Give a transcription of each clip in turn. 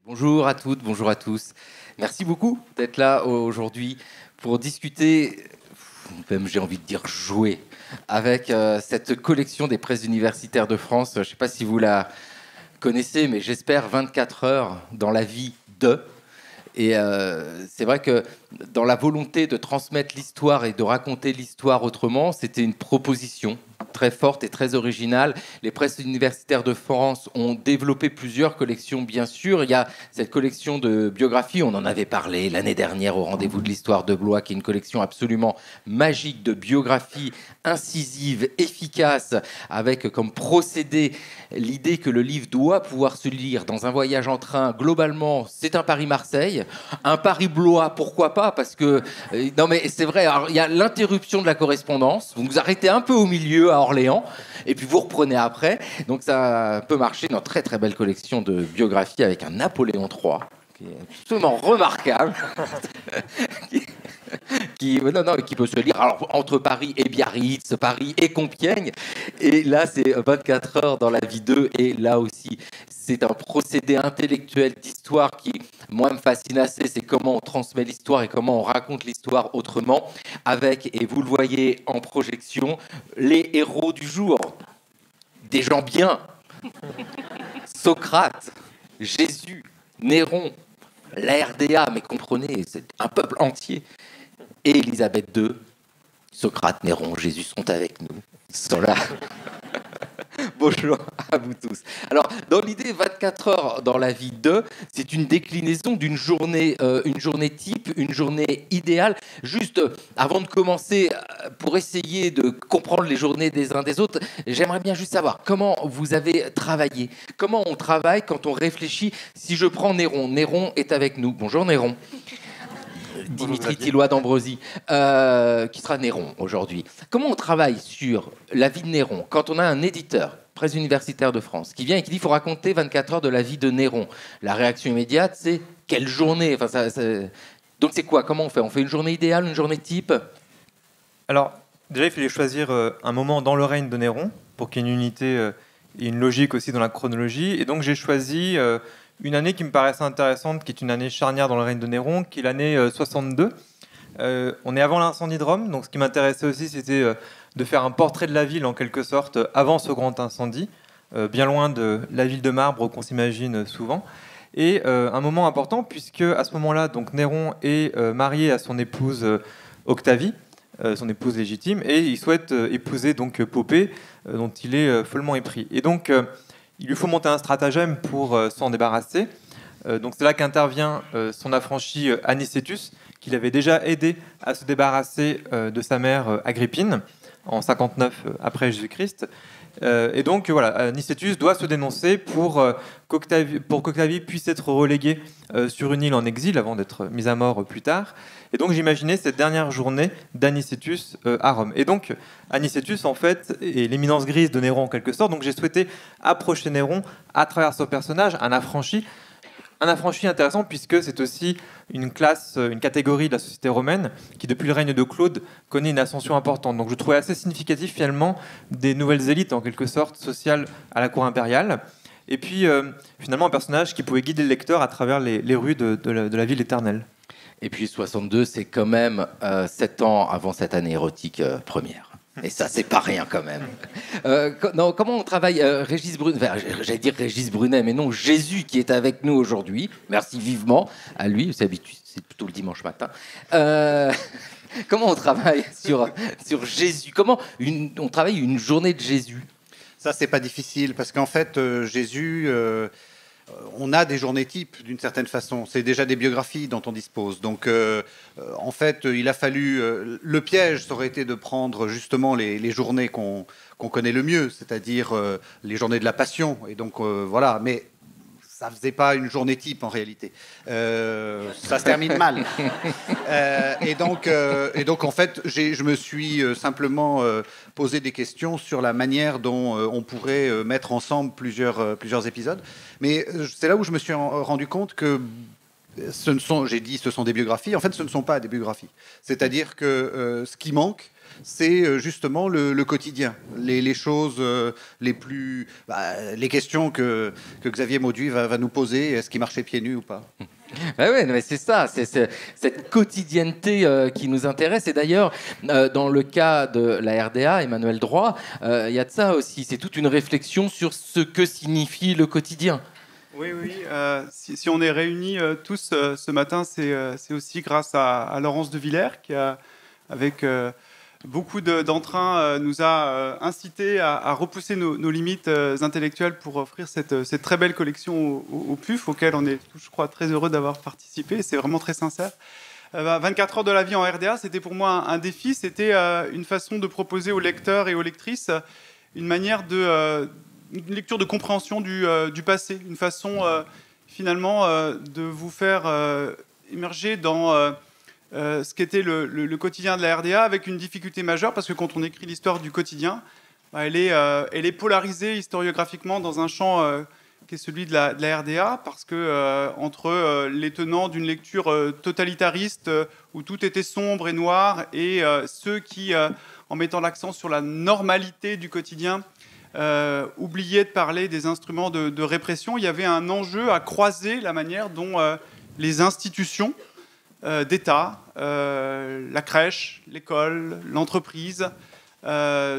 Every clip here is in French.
Bonjour à toutes, bonjour à tous. Merci beaucoup d'être là aujourd'hui pour discuter, même j'ai envie de dire jouer, avec cette collection des presses universitaires de France. Je ne sais pas si vous la connaissez, mais j'espère 24 heures dans la vie de. Et c'est vrai que dans la volonté de transmettre l'histoire et de raconter l'histoire autrement, c'était une proposition très forte et très originale. Les presses universitaires de France ont développé plusieurs collections, bien sûr. Il y a cette collection de biographies, on en avait parlé l'année dernière au Rendez-vous de l'Histoire de Blois, qui est une collection absolument magique de biographies incisives, efficaces, avec comme procédé l'idée que le livre doit pouvoir se lire dans un voyage en train. Globalement, c'est un Paris-Marseille. Un Paris-Blois, pourquoi pas? Parce que, non mais c'est vrai, il y a l'interruption de la correspondance. Vous vous arrêtez un peu au milieu à Orléans, et puis vous reprenez après. Donc ça peut marcher. Une très très belle collection de biographies avec un Napoléon III, qui est absolument remarquable. qui peut se lire alors, entre Paris et Biarritz, Paris et Compiègne. Et là, c'est 24 heures dans la vie d'eux. Et là aussi, c'est un procédé intellectuel d'histoire qui, moi, me fascine assez. C'est comment on transmet l'histoire et comment on raconte l'histoire autrement. Avec, et vous le voyez en projection, les héros du jour. Des gens bien. Socrate, Jésus, Néron, la RDA, mais comprenez, c'est un peuple entier. Et Élisabeth II, Socrate, Néron, Jésus sont avec nous. Ils sont là. Bonjour à vous tous. Alors, dans l'idée 24 heures dans la vie de, c'est une déclinaison d'une journée, une journée type, une journée idéale. Juste avant de commencer, pour essayer de comprendre les journées des uns des autres, j'aimerais bien juste savoir comment vous avez travaillé. Comment on travaille quand on réfléchit. Si je prends Néron, Néron est avec nous. Bonjour Néron. Dimitri Tillois d'Ambrosie, qui sera Néron aujourd'hui. Comment on travaille sur la vie de Néron quand on a un éditeur, Presse universitaire de France, qui vient et qui dit qu'il faut raconter 24 heures de la vie de Néron? La réaction immédiate, c'est quelle journée? Donc c'est quoi? Comment on fait? On fait une journée idéale, une journée type? Alors, déjà, il fallait choisir un moment dans le règne de Néron pour qu'il y ait une unité et une logique aussi dans la chronologie. Et donc, j'ai choisi une année qui me paraissait intéressante, qui est une année charnière dans le règne de Néron, qui est l'année 62. On est avant l'incendie de Rome, donc ce qui m'intéressait aussi, c'était de faire un portrait de la ville, en quelque sorte, avant ce grand incendie, bien loin de la ville de marbre qu'on s'imagine souvent. Et un moment important, puisque à ce moment-là, donc Néron est marié à son épouse Octavie, son épouse légitime, et il souhaite épouser donc Poppée, dont il est follement épris. Et donc, il lui faut monter un stratagème pour s'en débarrasser. Donc c'est là qu'intervient son affranchi Anicetus, qui l'avait déjà aidé à se débarrasser de sa mère Agrippine en 59 après Jésus-Christ. Et donc voilà, Anicetus doit se dénoncer pour qu'Octavie puisse être reléguée sur une île en exil avant d'être mise à mort plus tard. Et donc j'imaginais cette dernière journée d'Anicetus à Rome. Et donc Anicetus en fait est l'éminence grise de Néron en quelque sorte. Donc j'ai souhaité approcher Néron à travers son personnage, un affranchi. Un affranchi intéressant puisque c'est aussi une classe, une catégorie de la société romaine qui, depuis le règne de Claude, connaît une ascension importante. Donc je trouvais assez significatif finalement des nouvelles élites, en quelque sorte, sociales à la cour impériale. Et puis finalement un personnage qui pouvait guider le lecteur à travers les rues de la ville éternelle. Et puis 62, c'est quand même 7 ans avant cette année érotique première. Et ça, c'est pas rien quand même. Non, comment on travaille Régis Brunet, enfin, j'allais dire Régis Brunet, mais non, Jésus qui est avec nous aujourd'hui. Merci vivement à lui, c'est plutôt le dimanche matin. Comment on travaille sur Jésus? Comment on travaille une journée de Jésus? Ça, c'est pas difficile, parce qu'en fait, Jésus... on a des journées types d'une certaine façon. C'est déjà des biographies dont on dispose. Donc, en fait, il a fallu... le piège, ça aurait été de prendre justement les journées qu'on connaît le mieux, c'est-à-dire les journées de la Passion. Et donc, voilà. Mais ça faisait pas une journée type en réalité. Ça se termine mal. Et donc, en fait, je me suis simplement posé des questions sur la manière dont on pourrait mettre ensemble plusieurs épisodes. Mais c'est là où je me suis rendu compte que ce sont des biographies. En fait, ce ne sont pas des biographies. C'est-à-dire que ce qui manque, c'est justement le quotidien, les choses les plus... les questions que Xavier Mauduit va nous poser, est-ce qu'il marchait pieds nus ou pas? Ouais, mais c'est ça, c'est cette quotidienneté qui nous intéresse. Et d'ailleurs, dans le cas de la RDA, Emmanuel Droit, il y a de ça aussi. C'est toute une réflexion sur ce que signifie le quotidien. Oui. Si on est réunis tous ce matin, c'est aussi grâce à Laurence de Villers qui, avec beaucoup d'entrain, nous a incité à repousser nos limites intellectuelles pour offrir cette très belle collection au PUF, auquel on est, je crois, très heureux d'avoir participé. C'est vraiment très sincère. 24 heures de la vie en RDA, c'était pour moi un défi. C'était une façon de proposer aux lecteurs et aux lectrices une manière une lecture de compréhension du passé, une façon finalement de vous faire émerger dans ce qu'était le quotidien de la RDA, avec une difficulté majeure, parce que quand on écrit l'histoire du quotidien, elle est polarisée historiographiquement dans un champ qui est celui de la RDA, parce que entre les tenants d'une lecture totalitariste où tout était sombre et noir, et ceux qui, en mettant l'accent sur la normalité du quotidien, oubliaient de parler des instruments de répression, il y avait un enjeu à croiser la manière dont les institutions d'État, la crèche, l'école, l'entreprise,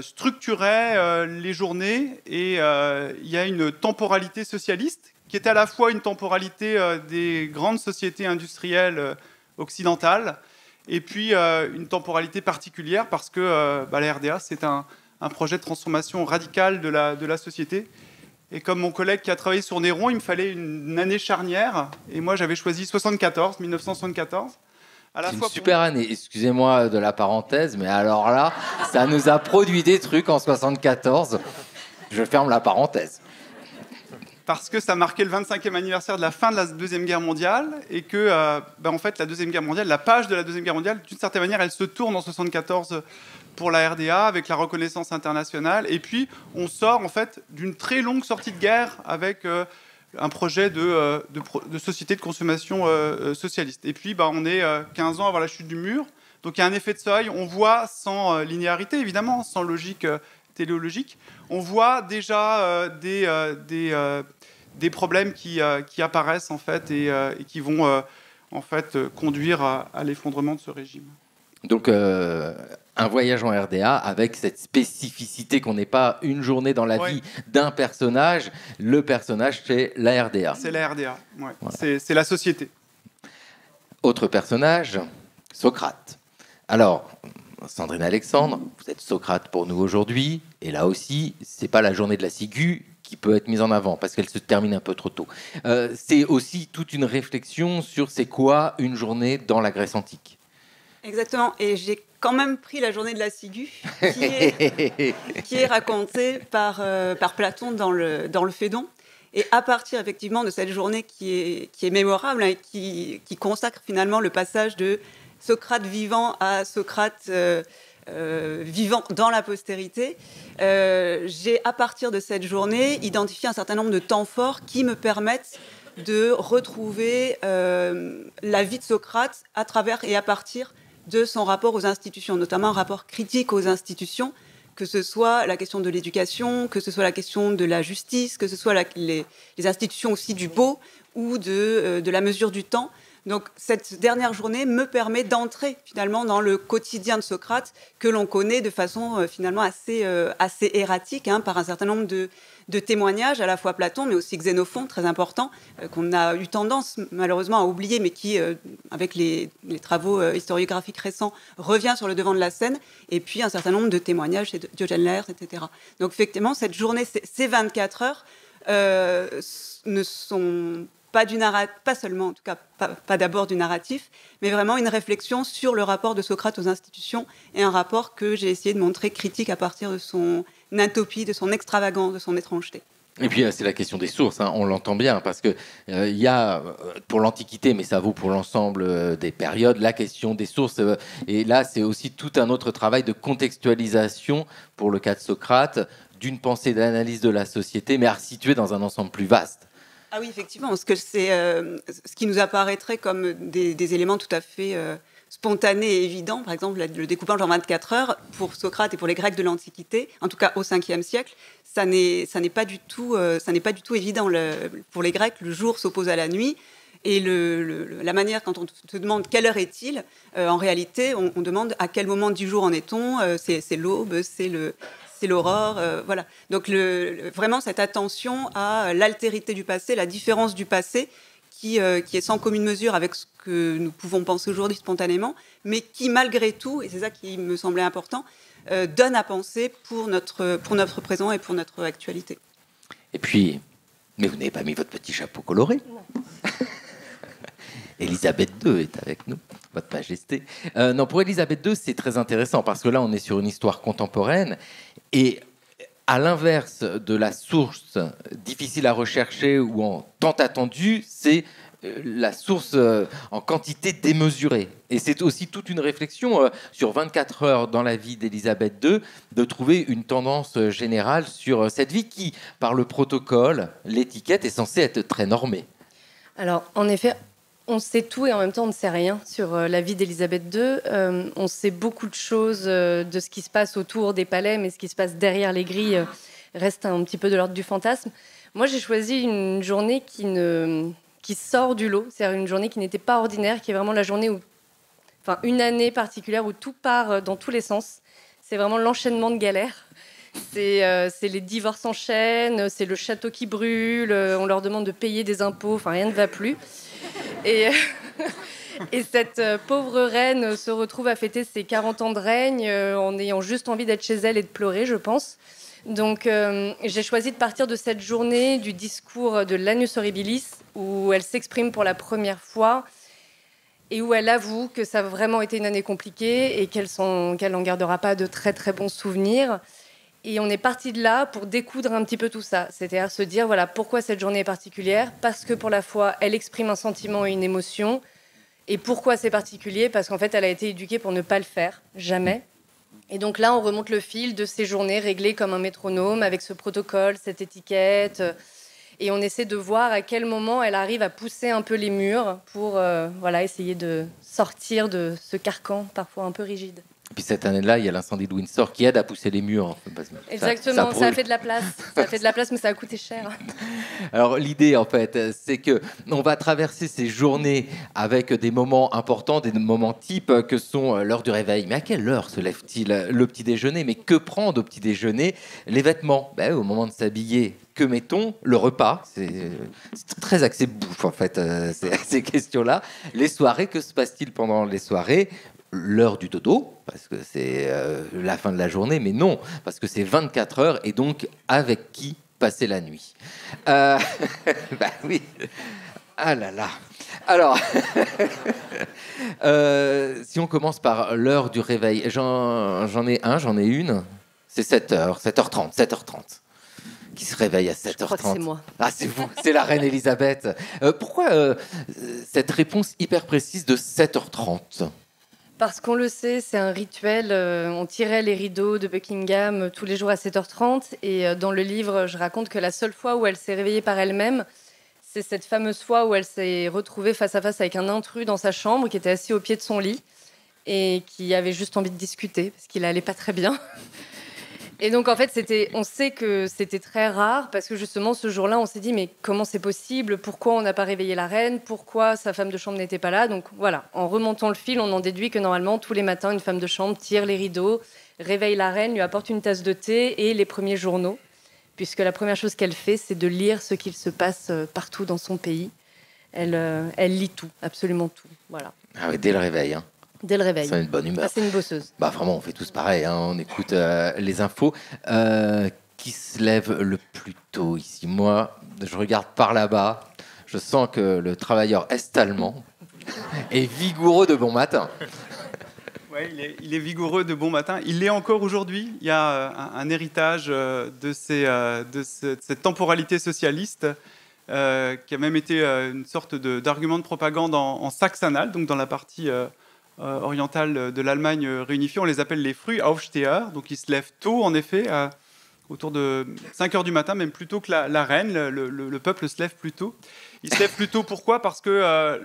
structuraient les journées, et il y a une temporalité socialiste qui est à la fois une temporalité des grandes sociétés industrielles occidentales et puis une temporalité particulière parce que la RDA, c'est un projet de transformation radicale de la société. Et comme mon collègue qui a travaillé sur Néron, il me fallait une année charnière. Et moi, j'avais choisi 1974. C'est une super année. Excusez-moi de la parenthèse, mais alors là, ça nous a produit des trucs en 74. Je ferme la parenthèse. Parce que ça marquait le 25e anniversaire de la fin de la Deuxième Guerre mondiale et que, en fait, la Deuxième Guerre mondiale, la page de la Deuxième Guerre mondiale, d'une certaine manière, elle se tourne en 74 pour la RDA avec la reconnaissance internationale. Et puis, on sort en fait d'une très longue sortie de guerre avec un projet de société de consommation socialiste. Et puis, on est 15 ans avant la chute du mur. Donc, il y a un effet de seuil. On voit, sans linéarité, évidemment, sans logique téléologique, on voit déjà des problèmes qui apparaissent, en fait, et qui vont en fait, conduire à l'effondrement de ce régime. Donc, un voyage en RDA avec cette spécificité qu'on n'est pas une journée dans la vie d'un personnage. Le personnage, c'est la RDA. C'est la RDA, ouais. Voilà. C'est la société. Autre personnage, Socrate. Alors, Sandrine Alexandre, vous êtes Socrate pour nous aujourd'hui. Et là aussi, c'est pas la journée de la ciguë qui peut être mise en avant parce qu'elle se termine un peu trop tôt. C'est aussi toute une réflexion sur c'est quoi une journée dans la Grèce antique. Exactement, et j'ai quand même pris la journée de la ciguë, qui est racontée par Platon dans le Phédon. Et à partir effectivement de cette journée qui est mémorable, hein, qui consacre finalement le passage de Socrate vivant à Socrate vivant dans la postérité, j'ai à partir de cette journée identifié un certain nombre de temps forts qui me permettent de retrouver la vie de Socrate à travers et à partir de son rapport aux institutions, notamment un rapport critique aux institutions, que ce soit la question de l'éducation, que ce soit la question de la justice, que ce soit les institutions aussi du beau ou de la mesure du temps. Donc cette dernière journée me permet d'entrer finalement dans le quotidien de Socrate que l'on connaît de façon finalement assez erratique, hein, par un certain nombre de témoignages, à la fois Platon, mais aussi Xénophon, très important, qu'on a eu tendance malheureusement à oublier, mais qui, avec les travaux historiographiques récents, revient sur le devant de la scène, et puis un certain nombre de témoignages chez Diogène Laërce, etc. Donc effectivement, cette journée, ces 24 heures, ne sont pas seulement, en tout cas, pas d'abord du narratif, mais vraiment une réflexion sur le rapport de Socrate aux institutions, et un rapport que j'ai essayé de montrer critique à partir de son utopie, de son extravagance, de son étrangeté. Et puis c'est la question des sources, hein, on l'entend bien, parce que il y a, pour l'Antiquité, mais ça vaut pour l'ensemble des périodes, la question des sources. Et là, c'est aussi tout un autre travail de contextualisation, pour le cas de Socrate, d'une pensée d'analyse de la société, mais à resituer dans un ensemble plus vaste. Ah oui, effectivement, parce que c'est ce qui nous apparaîtrait comme des éléments tout à fait spontané et évident. Par exemple, le découpage en 24 heures, pour Socrate et pour les Grecs de l'Antiquité, en tout cas au 5e siècle, ça n'est pas du tout évident. Pour les Grecs, le jour s'oppose à la nuit. Et la manière, quand on te demande quelle heure est-il, en réalité, on demande à quel moment du jour en est-on. C'est l'aube, c'est l'aurore, voilà. Donc vraiment cette attention à l'altérité du passé, la différence du passé, qui est sans commune mesure avec ce que nous pouvons penser aujourd'hui spontanément, mais qui malgré tout, et c'est ça qui me semblait important, donne à penser pour notre présent et pour notre actualité. Et puis, mais vous n'avez pas mis votre petit chapeau coloré. Non. Élisabeth II est avec nous, Votre Majesté. Non, pour Élisabeth II, c'est très intéressant parce que là, on est sur une histoire contemporaine et à l'inverse de la source difficile à rechercher ou en tant attendue, c'est la source en quantité démesurée. Et c'est aussi toute une réflexion sur 24 heures dans la vie d'Élisabeth II, de trouver une tendance générale sur cette vie qui, par le protocole, l'étiquette, est censée être très normée. Alors, en effet, on sait tout et en même temps on ne sait rien sur la vie d'Élisabeth II. On sait beaucoup de choses de ce qui se passe autour des palais, mais ce qui se passe derrière les grilles reste un petit peu de l'ordre du fantasme. Moi, j'ai choisi une journée qui sort du lot, c'est-à-dire une journée qui n'était pas ordinaire, qui est vraiment la journée où, enfin, une année particulière où tout part dans tous les sens. C'est vraiment l'enchaînement de galères. C'est les divorces en chaîne, c'est le château qui brûle, on leur demande de payer des impôts, enfin rien ne va plus. Et cette pauvre reine se retrouve à fêter ses 40 ans de règne en ayant juste envie d'être chez elle et de pleurer, je pense. Donc j'ai choisi de partir de cette journée du discours de l'Annus Horribilis où elle s'exprime pour la première fois et où elle avoue que ça a vraiment été une année compliquée et qu'elle n'en gardera pas de très très bons souvenirs. Et on est parti de là pour découdre un petit peu tout ça. C'est-à-dire se dire, voilà, pourquoi cette journée est particulière ? Parce que pour la fois, elle exprime un sentiment et une émotion. Et pourquoi c'est particulier ? Parce qu'en fait, elle a été éduquée pour ne pas le faire, jamais. Et donc là, on remonte le fil de ces journées réglées comme un métronome, avec ce protocole, cette étiquette. Et on essaie de voir à quel moment elle arrive à pousser un peu les murs pour essayer de sortir de ce carcan parfois un peu rigide. Et puis cette année-là, il y a l'incendie de Windsor qui aide à pousser les murs. Exactement, ça a fait de la place. Ça a fait de la place, mais ça a coûté cher. Alors l'idée, en fait, c'est que on va traverser ces journées avec des moments importants, des moments types que sont l'heure du réveil. Mais à quelle heure se lève-t-il le petit déjeuner ? Mais que prendre au petit déjeuner ? Les vêtements, au moment de s'habiller. Que mettons ? Le repas, c'est très axé bouffe, en fait, ces questions-là. Les soirées, que se passe-t-il pendant les soirées ? L'heure du dodo, parce que c'est la fin de la journée, mais non, parce que c'est 24 heures, et donc avec qui passer la nuit ? Oui. Ah là là. Alors, si on commence par l'heure du réveil, j'en ai une, c'est 7h30. Qui se réveille à 7h30. Je crois que c'est moi. Ah, c'est vous, c'est la reine Elisabeth. Pourquoi cette réponse hyper précise de 7h30 ? Parce qu'on le sait, c'est un rituel. On tirait les rideaux de Buckingham tous les jours à 7h30. Et dans le livre, je raconte que la seule fois où elle s'est réveillée par elle-même, c'est cette fameuse fois où elle s'est retrouvée face à face avec un intrus dans sa chambre qui était assis au pied de son lit et qui avait juste envie de discuter parce qu'il allait pas très bien. Et donc, en fait, on sait que c'était très rare parce que justement, ce jour-là, on s'est dit, mais comment c'est possible ? Pourquoi on n'a pas réveillé la reine ? Pourquoi sa femme de chambre n'était pas là ? Donc voilà, en remontant le fil, on en déduit que normalement, tous les matins, une femme de chambre tire les rideaux, réveille la reine, lui apporte une tasse de thé et les premiers journaux, puisque la première chose qu'elle fait, c'est de lire ce qu'il se passe partout dans son pays. Elle lit tout, absolument tout. Voilà. Ah oui, dès le réveil, hein. Dès le réveil. C'est une bonne humeur. Ah, c'est une bosseuse. Vraiment, on fait tous pareil. Hein. On écoute les infos. Qui se lève le plus tôt ici ? Moi, je regarde par là-bas. Je sens que le travailleur est-allemand est vigoureux de bon matin. Ouais, il est vigoureux de bon matin. Il l'est encore aujourd'hui. Il y a un héritage de cette temporalité socialiste qui a même été une sorte d'argument de propagande en saxe-anhalt, donc dans la partie orientale de l'Allemagne réunifiée. On les appelle les Frühaufsteher, donc ils se lèvent tôt en effet. autour de 5 heures du matin, même plus tôt que la reine. Le peuple se lève plus tôt. Il se lève plus tôt, pourquoi ? Parce que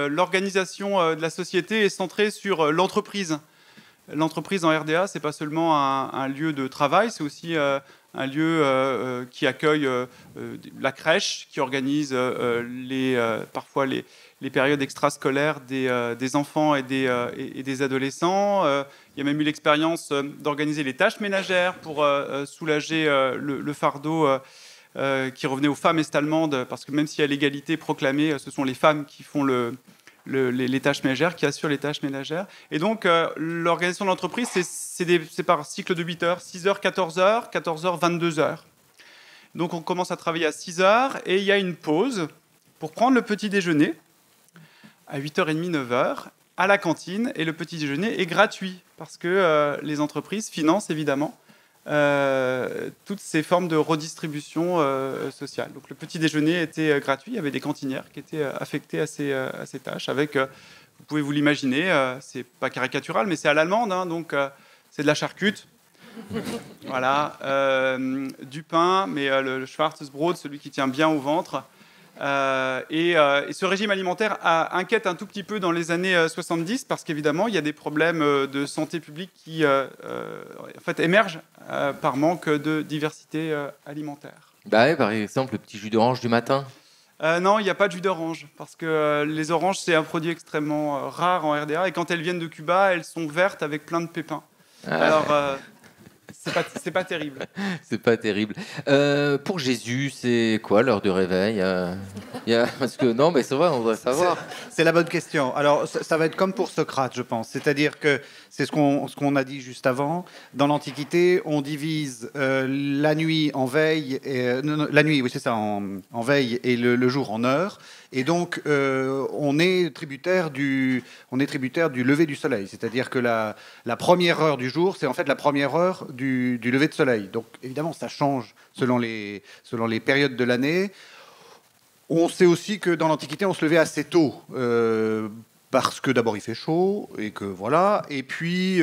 l'organisation de la société est centrée sur l'entreprise. L'entreprise en RDA, c'est pas seulement un lieu de travail, c'est aussi un lieu qui accueille la crèche, qui organise parfois les périodes extrascolaires des enfants et des adolescents. Il y a même eu l'expérience d'organiser les tâches ménagères pour soulager le fardeau qui revenait aux femmes est-allemandes, parce que même s'il y a l'égalité proclamée, ce sont les femmes qui font les tâches ménagères, qui assurent les tâches ménagères. Et donc, l'organisation de l'entreprise, c'est par cycle de 8 heures, 6 heures, 14 heures, 14 heures, 22 heures. Donc, on commence à travailler à 6 heures, et il y a une pause pour prendre le petit déjeuner à 8h30, 9h, à la cantine, et le petit déjeuner est gratuit, parce que les entreprises financent évidemment toutes ces formes de redistribution sociale. Donc le petit déjeuner était gratuit, il y avait des cantinières qui étaient affectées à ces tâches, avec, vous pouvez vous l'imaginer, c'est pas caricatural, mais c'est à l'allemande, hein, donc c'est de la charcute, voilà, du pain, mais le Schwarzbrot, celui qui tient bien au ventre. Et ce régime alimentaire inquiète un tout petit peu dans les années 70, parce qu'évidemment, il y a des problèmes de santé publique qui en fait, émergent par manque de diversité alimentaire. Bah ouais, par exemple, le petit jus d'orange du matin. Non, il n'y a pas de jus d'orange, parce que les oranges, c'est un produit extrêmement rare en RDA, et quand elles viennent de Cuba, elles sont vertes avec plein de pépins. Alors, c'est pas terrible. C'est pas terrible. Pour Jésus, c'est quoi l'heure du réveil Parce que non, mais c'est vrai, on devrait savoir. C'est la bonne question. Alors, ça va être comme pour Socrate, je pense. C'est-à-dire que c'est ce qu'on a dit juste avant. Dans l'Antiquité, on divise la nuit en veille, la nuit, oui, c'est ça, en veille, et le jour en heure. Et donc, on est tributaire du lever du soleil. C'est-à-dire que la première heure du jour, c'est en fait la première heure du lever de soleil. Donc, évidemment, ça change selon les périodes de l'année. On sait aussi que dans l'Antiquité, on se levait assez tôt, parce que d'abord il fait chaud, et que voilà, et puis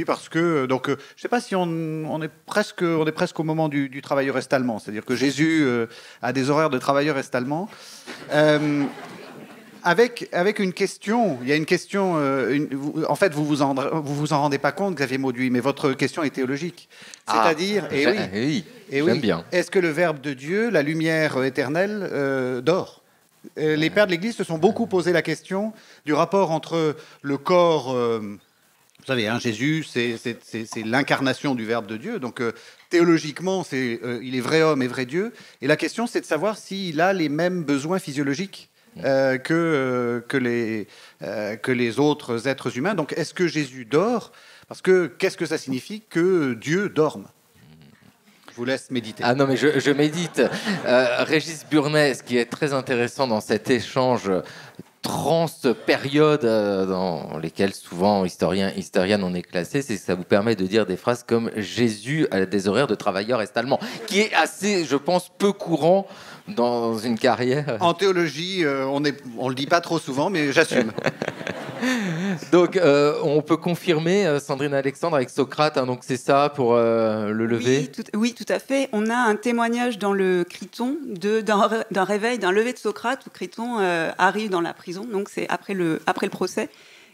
parce que, donc, je ne sais pas si on est presque au moment du travailleur est-allemand, c'est-à-dire que Jésus a des horaires de travailleur est-allemand. Avec une question, il y a une question. En fait, vous vous en rendez pas compte, Xavier Mauduit, mais votre question est théologique. C'est-à-dire, oui, bien. Est-ce que le Verbe de Dieu, la lumière éternelle, dort ? Les pères de l'Église se sont beaucoup posé la question du rapport entre le corps. Vous savez, hein, Jésus, c'est l'incarnation du Verbe de Dieu. Donc, théologiquement, il est vrai homme et vrai Dieu. Et la question, c'est de savoir s'il a les mêmes besoins physiologiques que les autres êtres humains. Donc, est-ce que Jésus dort ? Parce que qu'est-ce que ça signifie que Dieu dorme ? Je vous laisse méditer. Ah non, mais je médite. Régis Burnet, ce qui est très intéressant dans cet échange trans-période dans lesquelles souvent historiennes on est classé, c'est que ça vous permet de dire des phrases comme « Jésus a des horaires de travailleur est-allemand », qui est assez, je pense, peu courant dans une carrière. En théologie, on le dit pas trop souvent, mais j'assume. Donc, on peut confirmer, Sandrine Alexandre, avec Socrate, hein, donc c'est ça pour le lever. Oui, tout à fait. On a un témoignage dans le Criton d'un réveil, d'un lever de Socrate, où Criton arrive dans la prison, donc c'est après le procès.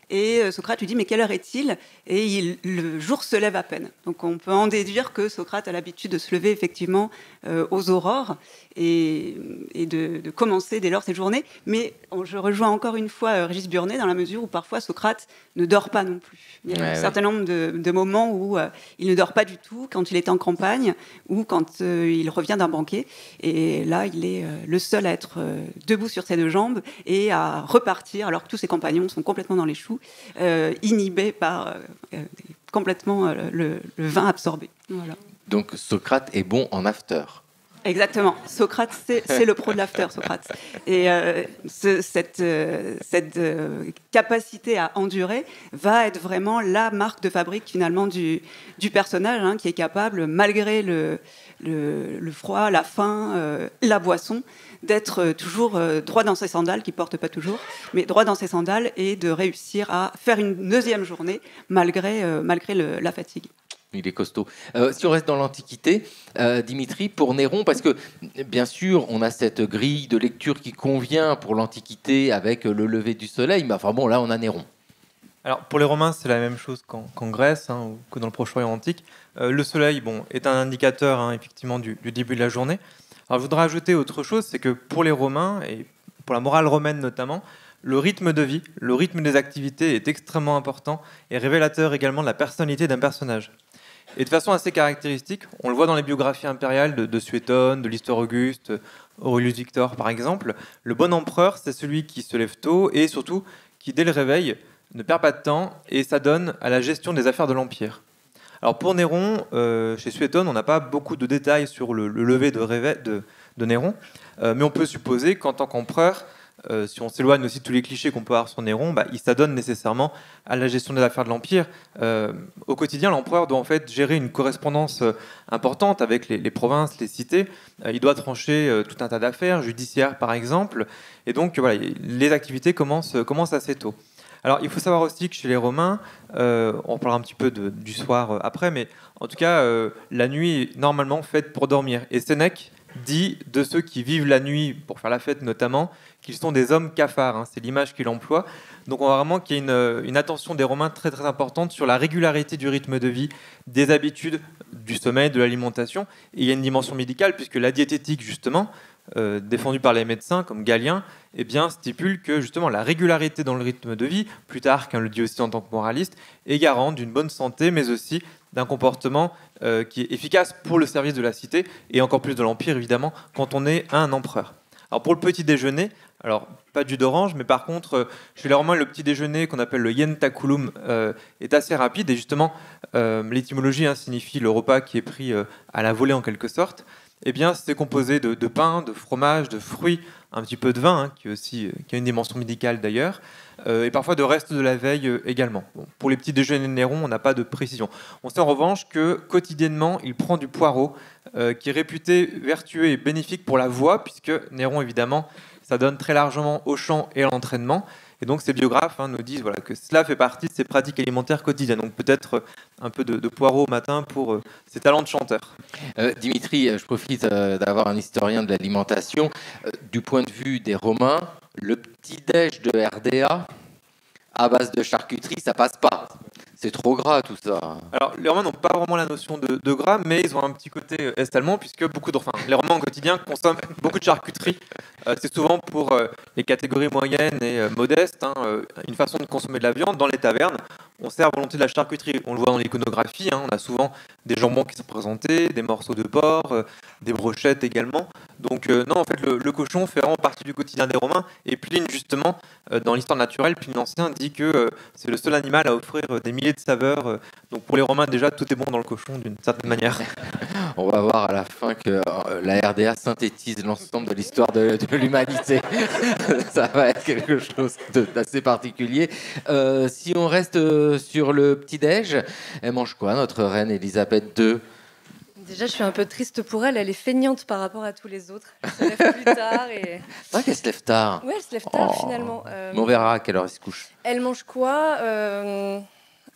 Et Socrate lui dit « Mais quelle heure est-il » Et le jour se lève à peine. Donc on peut en déduire que Socrate a l'habitude de se lever effectivement aux aurores et de commencer dès lors cette journée. Mais je rejoins encore une fois Régis Burnet dans la mesure où parfois Socrate ne dort pas non plus. Il y a un certain nombre de moments où il ne dort pas du tout, quand il est en campagne ou quand il revient d'un banquet. Et là, il est le seul à être debout sur ses deux jambes et à repartir alors que tous ses compagnons sont complètement dans les choux, inhibés par complètement le vin absorbé. Voilà. Donc Socrate est bon en after. Exactement. Socrate, c'est le pro de l'after, Socrate. Et cette capacité à endurer va être vraiment la marque de fabrique finalement du personnage, hein, qui est capable, malgré le froid, la faim, la boisson, d'être toujours droit dans ses sandales, qui ne porte pas toujours, mais droit dans ses sandales, et de réussir à faire une deuxième journée malgré la fatigue. Il est costaud. Si on reste dans l'Antiquité, Dimitri, pour Néron, parce que bien sûr, on a cette grille de lecture qui convient pour l'Antiquité avec le lever du soleil, mais enfin bon, là, on a Néron. Alors, pour les Romains, c'est la même chose qu'en Grèce, ou que dans le Proche-Orient antique. Le soleil, est un indicateur, effectivement, du début de la journée. Alors, je voudrais ajouter autre chose, c'est que pour les Romains, et pour la morale romaine notamment, le rythme de vie, le rythme des activités est extrêmement important et révélateur également de la personnalité d'un personnage. Et de façon assez caractéristique, on le voit dans les biographies impériales de Suétone, de l'Histoire Auguste, Aurelius Victor par exemple. Le bon empereur, c'est celui qui se lève tôt et surtout qui, dès le réveil, ne perd pas de temps et s'adonne à la gestion des affaires de l'Empire. Alors pour Néron, chez Suétone, on n'a pas beaucoup de détails sur le lever de Néron, mais on peut supposer qu'en tant qu'empereur, si on s'éloigne aussi de tous les clichés qu'on peut avoir sur Néron, il s'adonne nécessairement à la gestion des affaires de l'Empire. Au quotidien, l'empereur doit en fait gérer une correspondance importante avec les provinces, les cités. Il doit trancher tout un tas d'affaires, judiciaires par exemple. Et donc, voilà, les activités commencent assez tôt. Alors, il faut savoir aussi que chez les Romains, on parlera un petit peu du soir après, mais en tout cas, la nuit est normalement faite pour dormir. Et Sénèque dit de ceux qui vivent la nuit pour faire la fête notamment, qu'ils sont des hommes cafards, c'est l'image qu'il emploie. Donc on voit vraiment qu'il y a une attention des Romains très très importante sur la régularité du rythme de vie, des habitudes, du sommeil, de l'alimentation. Et il y a une dimension médicale puisque la diététique justement, défendue par les médecins comme Galien, stipule que justement la régularité dans le rythme de vie, Plutarque le dit aussi en tant que moraliste, est garante d'une bonne santé mais aussi d'un comportement qui est efficace pour le service de la cité et encore plus de l'Empire évidemment quand on est un empereur. Alors pour le petit déjeuner, alors pas de jus d'orange, mais par contre chez les Romains le petit déjeuner qu'on appelle le ientaculum est assez rapide et justement l'étymologie signifie le repas qui est pris à la volée en quelque sorte. C'est composé de pain, de fromage, de fruits, un petit peu de vin qui a une dimension médicale d'ailleurs, et parfois de restes de la veille également. Bon, pour les petits déjeuners de Néron, on n'a pas de précision. On sait en revanche que quotidiennement, il prend du poireau, qui est réputé vertueux et bénéfique pour la voix, puisque Néron, évidemment, ça donne très largement au chant et à l'entraînement. Et donc ces biographes nous disent que cela fait partie de ses pratiques alimentaires quotidiennes. Donc peut-être un peu de poireau au matin pour ses talents de chanteur. Dimitri, je profite d'avoir un historien de l'alimentation. Du point de vue des Romains, le petit-déj de RDA à base de charcuterie, ça passe pas. C'est trop gras tout ça. Alors les Romains n'ont pas vraiment la notion de gras, mais ils ont un petit côté est-allemand puisque les Romains au quotidien consomment beaucoup de charcuterie. C'est souvent pour les catégories moyennes et modestes, une façon de consommer de la viande dans les tavernes. On sert à volonté de la charcuterie, on le voit dans l'iconographie, on a souvent des jambons qui sont présentés, des morceaux de porc, des brochettes également. Donc non, en fait, le cochon fait vraiment partie du quotidien des Romains. Et Pline, justement, dans l'histoire naturelle, Pline l'Ancien dit que c'est le seul animal à offrir des milliers de saveurs. Donc pour les Romains, déjà, tout est bon dans le cochon, d'une certaine manière. On va voir à la fin que la RDA synthétise l'ensemble de l'histoire de l'humanité. Ça va être quelque chose d'assez particulier. Si on reste sur le petit-déj, elle mange quoi, notre reine Elisabeth II ? Déjà, je suis un peu triste pour elle. Elle est feignante par rapport à tous les autres. Elle se lève plus tard. Et... C'est vrai qu'elle se lève tard. Oui, elle se lève tard finalement. Mais on verra à quelle heure elle se couche. Elle mange quoi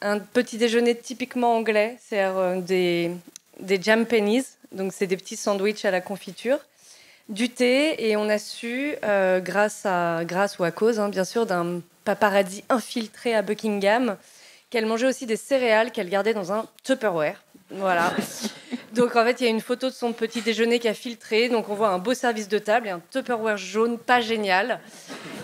un petit déjeuner typiquement anglais. C'est des jam pennies. Donc, c'est des petits sandwichs à la confiture. Du thé. Et on a su, grâce ou à cause, bien sûr, d'un paparazzi infiltré à Buckingham, qu'elle mangeait aussi des céréales qu'elle gardait dans un Tupperware. Voilà. Donc en fait, il y a une photo de son petit déjeuner qui a filtré. Donc on voit un beau service de table et un Tupperware jaune, pas génial.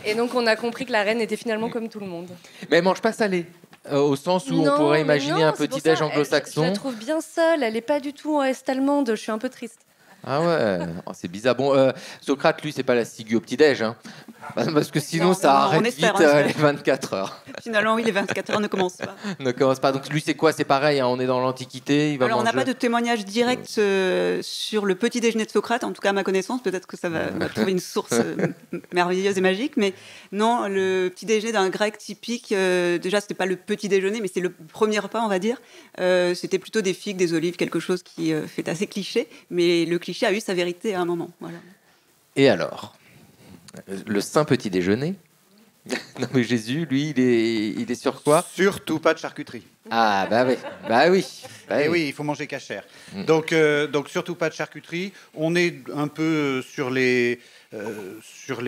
Et donc on a compris que la reine était finalement comme tout le monde. Mais elle mange pas salé, au sens où on pourrait imaginer un petit déj anglo-saxon. Je la trouve bien seule. Elle est pas du tout en est-allemande. Je suis un peu triste. Ah ouais, c'est bizarre. Bon, Socrate, lui, c'est pas la ciguë au petit-déj, parce que sinon ça arrête vite les 24 heures. Finalement, oui, les 24 heures ne commencent pas. Ne commence pas. Donc lui, c'est quoi ? C'est pareil, on est dans l'Antiquité. Alors, on n'a pas de témoignage direct sur le petit déjeuner de Socrate, en tout cas à ma connaissance. Peut-être que ça va trouver une source merveilleuse et magique, mais non, le petit déjeuner d'un grec typique, déjà, c'était pas le petit déjeuner, mais c'est le premier repas, on va dire. C'était plutôt des figues, des olives, quelque chose qui fait assez cliché, mais le cliché a eu sa vérité à un moment. Voilà. Et alors, le saint petit déjeuner, Non, mais Jésus, lui, il est sur quoi? Surtout pas de charcuterie. Ah, bah oui. Bah oui. Bah Et oui. oui, il faut manger cachère. Donc surtout pas de charcuterie. On est un peu sur les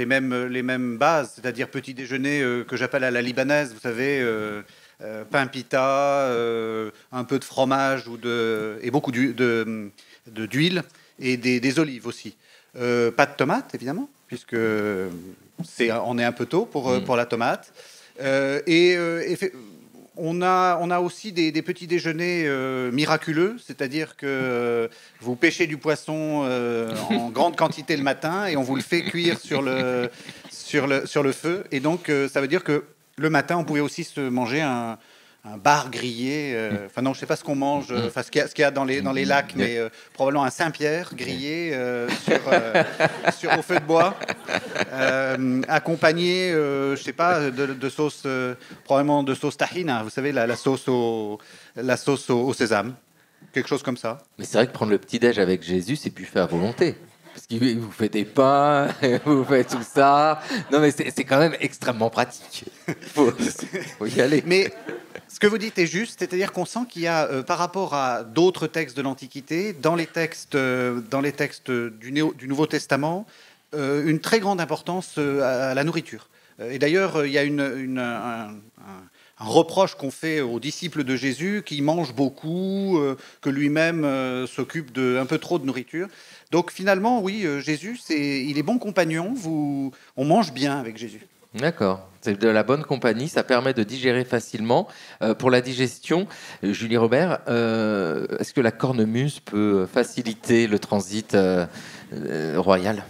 mêmes bases, c'est-à-dire petit déjeuner que j'appelle à la libanaise, vous savez, pain pita, un peu de fromage et beaucoup d'huile et des olives aussi. Pas de tomates, évidemment, puisque on est un peu tôt pour la tomate. On a aussi des petits déjeuners miraculeux, c'est-à-dire que vous pêchez du poisson en grande quantité le matin et on vous le fait cuire sur le feu. Et donc, ça veut dire que le matin, on pouvait aussi se manger un bar grillé. Enfin non, je ne sais pas ce qu'on mange, ce qu'il y a dans les lacs, mais probablement un Saint-Pierre grillé au feu de bois, accompagné, je ne sais pas, de sauce, probablement de sauce tahina, vous savez, la sauce au sésame, quelque chose comme ça. Mais c'est vrai que prendre le petit-déj avec Jésus, c'est plus fait à volonté. Parce qu'il vous fait des pains, vous faites tout ça. Non, mais c'est quand même extrêmement pratique. Faut y aller. Mais ce que vous dites est juste, c'est-à-dire qu'on sent qu'il y a, par rapport à d'autres textes de l'Antiquité, dans les textes du Nouveau Testament, une très grande importance à la nourriture. Et d'ailleurs, il y a un reproche qu'on fait aux disciples de Jésus, qui mangent beaucoup, que lui-même s'occupe un peu trop de nourriture. Donc finalement, oui, Jésus, il est bon compagnon, on mange bien avec Jésus. D'accord, c'est de la bonne compagnie, ça permet de digérer facilement. Pour la digestion, Julie Robert, est-ce que la cornemuse peut faciliter le transit royal?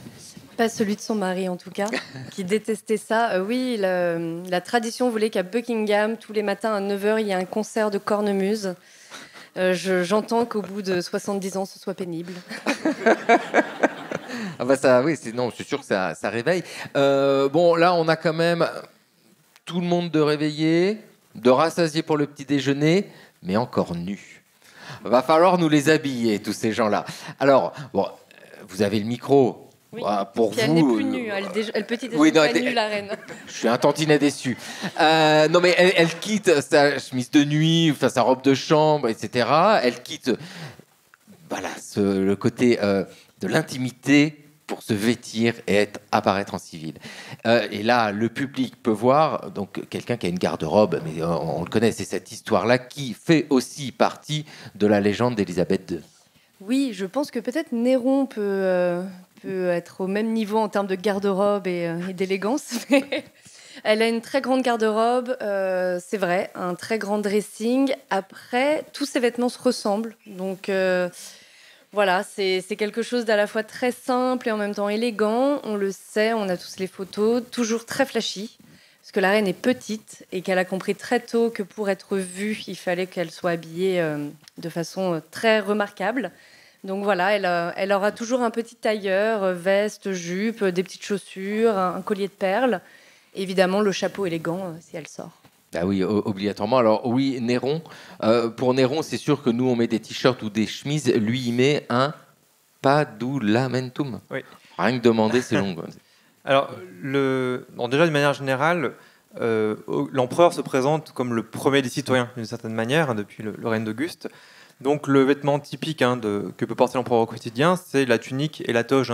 Pas celui de son mari, en tout cas, qui détestait ça. Oui, la tradition voulait qu'à Buckingham, tous les matins à 9h, il y ait un concert de cornemuse. J'entends qu'au bout de 70 ans, ce soit pénible. Ah bah ça, oui, c'est sûr que ça réveille. Bon, là, on a quand même tout le monde de réveillé, de rassasié pour le petit déjeuner, mais encore nus. Va falloir nous les habiller, tous ces gens-là. Alors, bon, vous avez le micro. Oui. Pour puis vous, elle n'est plus nue, elle petit déjeuner oui, non, pas nue, la reine. Je suis un tantinet déçu. Non, mais elle quitte sa chemise de nuit, enfin sa robe de chambre, etc. Elle quitte, voilà, le côté de l'intimité pour se vêtir et apparaître en civil. Et là, le public peut voir donc quelqu'un qui a une garde-robe, mais on le connaît, c'est cette histoire-là qui fait aussi partie de la légende d'Élisabeth II. Oui, je pense que peut-être Néron peut être au même niveau en termes de garde-robe et d'élégance. Elle a une très grande garde-robe, c'est vrai, un très grand dressing. Après, tous ses vêtements se ressemblent. Donc voilà, c'est quelque chose d'à la fois très simple et en même temps élégant. On le sait, on a tous les photos, toujours très flashy. Parce que la reine est petite et qu'elle a compris très tôt que pour être vue, il fallait qu'elle soit habillée de façon très remarquable. Donc voilà, elle aura toujours un petit tailleur, veste, jupe, des petites chaussures, un collier de perles. Et évidemment, le chapeau élégant si elle sort. Ah oui, obligatoirement. Alors oui, Néron. Pour Néron, c'est sûr que nous, on met des t-shirts ou des chemises. Lui, il met un padulamentum. Oui. Rien que demander, c'est long. Alors, déjà, de manière générale, l'empereur se présente comme le premier des citoyens, d'une certaine manière, depuis le règne d'Auguste. Donc, le vêtement typique que peut porter l'empereur au quotidien, c'est la tunique et la toge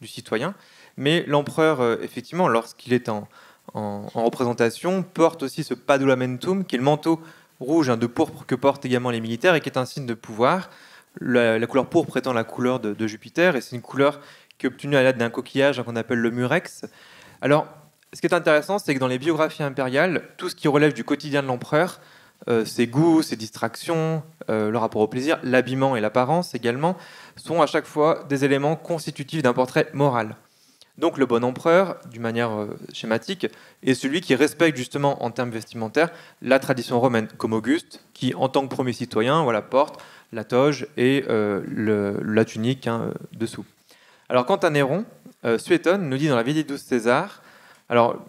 du citoyen. Mais l'empereur, effectivement, lorsqu'il est en représentation, porte aussi ce padulamentum, qui est le manteau rouge de pourpre que portent également les militaires et qui est un signe de pouvoir. La couleur pourpre étant la couleur de Jupiter, et c'est une couleur qui est obtenue à l'aide d'un coquillage qu'on appelle le murex. Alors, ce qui est intéressant, c'est que dans les biographies impériales, tout ce qui relève du quotidien de l'empereur, ses goûts, ses distractions, le rapport au plaisir, l'habillement et l'apparence également, sont à chaque fois des éléments constitutifs d'un portrait moral. Donc le bon empereur, d'une manière schématique, est celui qui respecte justement en termes vestimentaires la tradition romaine, comme Auguste, qui en tant que premier citoyen porte la toge et la tunique dessous. Alors quant à Néron, Suétone nous dit dans la vie des 12 Césars, alors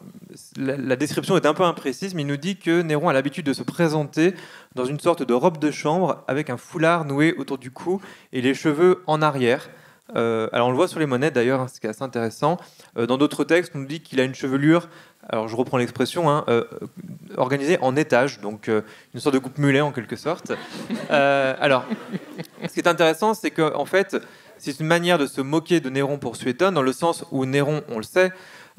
la description est un peu imprécise, mais il nous dit que Néron a l'habitude de se présenter dans une sorte de robe de chambre avec un foulard noué autour du cou et les cheveux en arrière, Alors on le voit sur les monnaies d'ailleurs, ce qui est assez intéressant. Dans d'autres textes, on nous dit qu'il a une chevelure, alors je reprends l'expression, organisée en étages, donc une sorte de coupe mulet en quelque sorte. Alors, ce qui est intéressant, c'est qu'en fait, c'est une manière de se moquer de Néron pour Suétone, dans le sens où Néron, on le sait,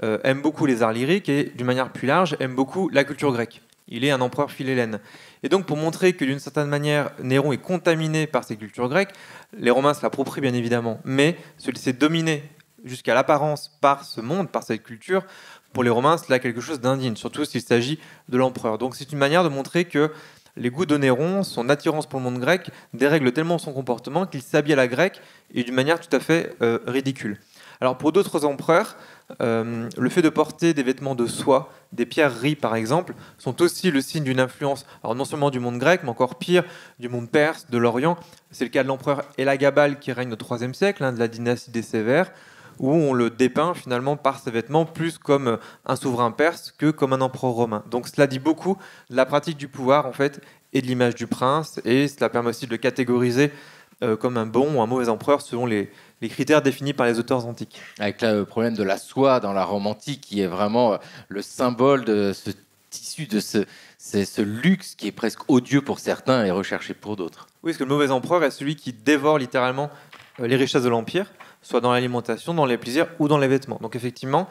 aime beaucoup les arts lyriques et, d'une manière plus large, aime beaucoup la culture grecque. Il est un empereur philhellène. Et donc, pour montrer que d'une certaine manière, Néron est contaminé par ces cultures grecques, les Romains se l'approprient bien évidemment, mais celui-ci est dominé jusqu'à l'apparence par ce monde, par cette culture. Pour les Romains, cela a quelque chose d'indigne, surtout s'il s'agit de l'empereur. Donc, c'est une manière de montrer que les goûts de Néron, son attirance pour le monde grec, dérèglent tellement son comportement qu'il s'habille à la grecque et d'une manière tout à fait ridicule. Alors, pour d'autres empereurs, le fait de porter des vêtements de soie, des pierreries par exemple, sont aussi le signe d'une influence, alors non seulement du monde grec, mais encore pire, du monde perse, de l'Orient. C'est le cas de l'empereur Élagabal qui règne au IIIe siècle, de la dynastie des Sévères, où on le dépeint finalement par ses vêtements plus comme un souverain perse que comme un empereur romain. Donc cela dit beaucoup de la pratique du pouvoir en fait et de l'image du prince, et cela permet aussi de le catégoriser comme un bon ou un mauvais empereur selon les critères définis par les auteurs antiques. Avec le problème de la soie dans la Rome antique, qui est vraiment le symbole de ce tissu, de ce luxe qui est presque odieux pour certains et recherché pour d'autres. Oui, parce que le mauvais empereur est celui qui dévore littéralement les richesses de l'Empire, soit dans l'alimentation, dans les plaisirs ou dans les vêtements. Donc effectivement,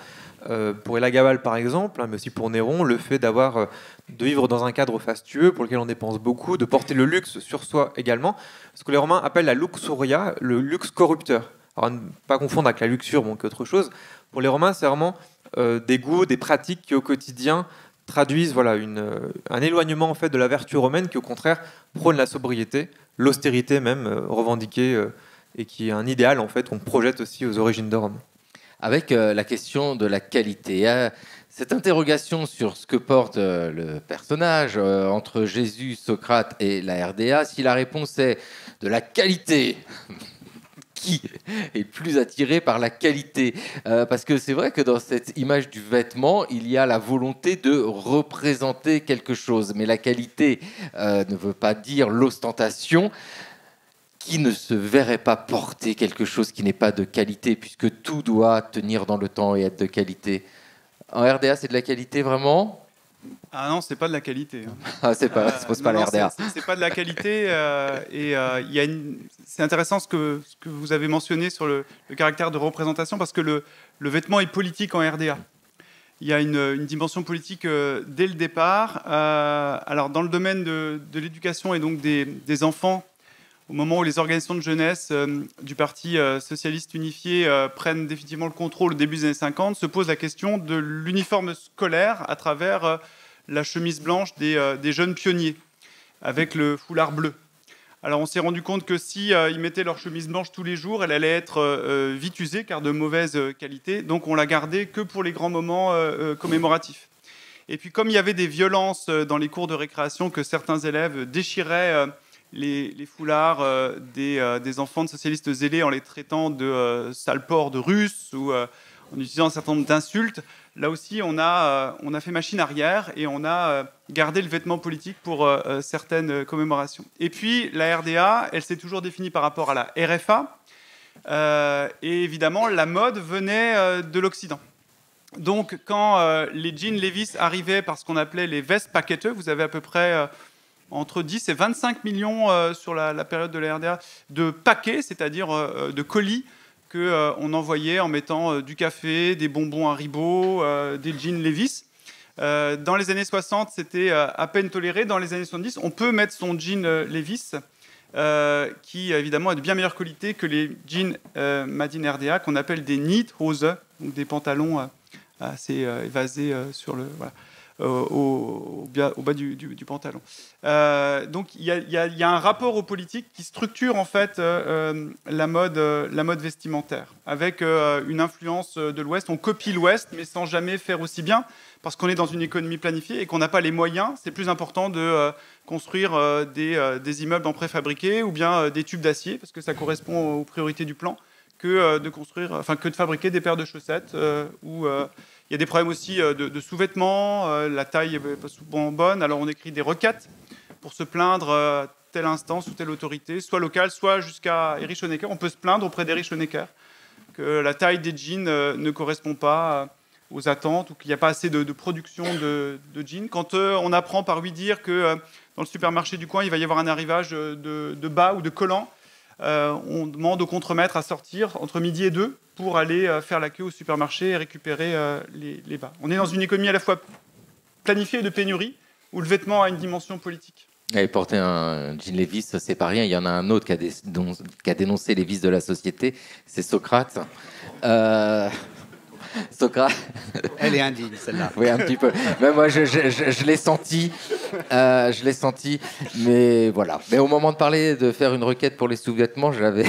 pour Élagabal par exemple, mais aussi pour Néron, le fait de vivre dans un cadre fastueux pour lequel on dépense beaucoup, de porter le luxe sur soi également, ce que les Romains appellent la luxuria, le luxe corrupteur. Alors, à ne pas confondre avec la luxure, bon, qu'autre chose. Pour les Romains, c'est vraiment des goûts, des pratiques qui au quotidien traduisent un éloignement en fait de la vertu romaine qui au contraire prône la sobriété, l'austérité même revendiquée et qui est un idéal en fait qu'on projette aussi aux origines de Rome. Avec la question de la qualité, cette interrogation sur ce que porte le personnage entre Jésus, Socrate et la RDA, si la réponse est de la qualité, qui est plus attiré par la qualité, parce que c'est vrai que dans cette image du vêtement, il y a la volonté de représenter quelque chose, mais la qualité ne veut pas dire l'ostentation. Qui ne se verrait pas porter quelque chose qui n'est pas de qualité, puisque tout doit tenir dans le temps et être de qualité. En RDA, c'est de la qualité vraiment ? Ah non, c'est pas de la qualité. Ah, c'est pas la RDA. C'est pas de la qualité. C'est intéressant ce que vous avez mentionné sur le caractère de représentation, parce que le vêtement est politique en RDA. Il y a une dimension politique dès le départ. Alors, dans le domaine de l'éducation et donc des enfants, au moment où les organisations de jeunesse du Parti socialiste unifié prennent définitivement le contrôle au début des années 50, se pose la question de l'uniforme scolaire à travers la chemise blanche des jeunes pionniers, avec le foulard bleu. Alors on s'est rendu compte que si ils mettaient leur chemise blanche tous les jours, elle allait être vite usée, car de mauvaise qualité. Donc on la gardait que pour les grands moments commémoratifs. Et puis comme il y avait des violences dans les cours de récréation, que certains élèves déchiraient les foulards des enfants de socialistes zélés en les traitant de sales porcs de Russes ou en utilisant un certain nombre d'insultes. Là aussi, on a fait machine arrière et on a gardé le vêtement politique pour certaines commémorations. Et puis, la RDA, elle s'est toujours définie par rapport à la RFA. Et évidemment, la mode venait de l'Occident. Donc, quand les jeans Levi's arrivaient par ce qu'on appelait les vestes paqueteux, vous avez à peu près entre 10 et 25 millions sur la période de la RDA de paquets, c'est-à-dire de colis, qu'on envoyait en mettant du café, des bonbons Haribo, des jeans Levi's. Dans les années 60, c'était à peine toléré. Dans les années 70, on peut mettre son jean Levi's, qui évidemment est de bien meilleure qualité que les jeans Made in RDA, qu'on appelle des Neathose, donc des pantalons assez évasés sur le... Voilà. Au bas du pantalon. Donc il y a un rapport aux politiques qui structure en fait la mode vestimentaire, avec une influence de l'Ouest. On copie l'Ouest, mais sans jamais faire aussi bien, parce qu'on est dans une économie planifiée et qu'on n'a pas les moyens. C'est plus important de construire des immeubles en préfabriqué ou bien des tubes d'acier, parce que ça correspond aux priorités du plan, que de fabriquer des paires de chaussettes ou il y a des problèmes aussi de sous-vêtements, la taille n'est pas souvent bonne, alors on écrit des requêtes pour se plaindre telle instance ou telle autorité, soit locale, soit jusqu'à Erich Honecker. On peut se plaindre auprès d'Erich Honecker que la taille des jeans ne correspond pas aux attentes ou qu'il n'y a pas assez de production de jeans. Quand on apprend par lui dire que dans le supermarché du coin, il va y avoir un arrivage de bas ou de collants, on demande au contremaître à sortir entre midi et 2 pour aller faire la queue au supermarché et récupérer les bas. On est dans une économie à la fois planifiée et de pénurie, où le vêtement a une dimension politique. Et porter un jean Levi's, c'est pas rien. Il y en a un autre qui a dénoncé les vices de la société, c'est Socrate. Socrate. Elle est indigne, celle-là. Oui, un petit peu. Mais moi, je l'ai senti. Je l'ai senti. Mais voilà. Mais au moment de parler de faire une requête pour les sous-vêtements, j'avais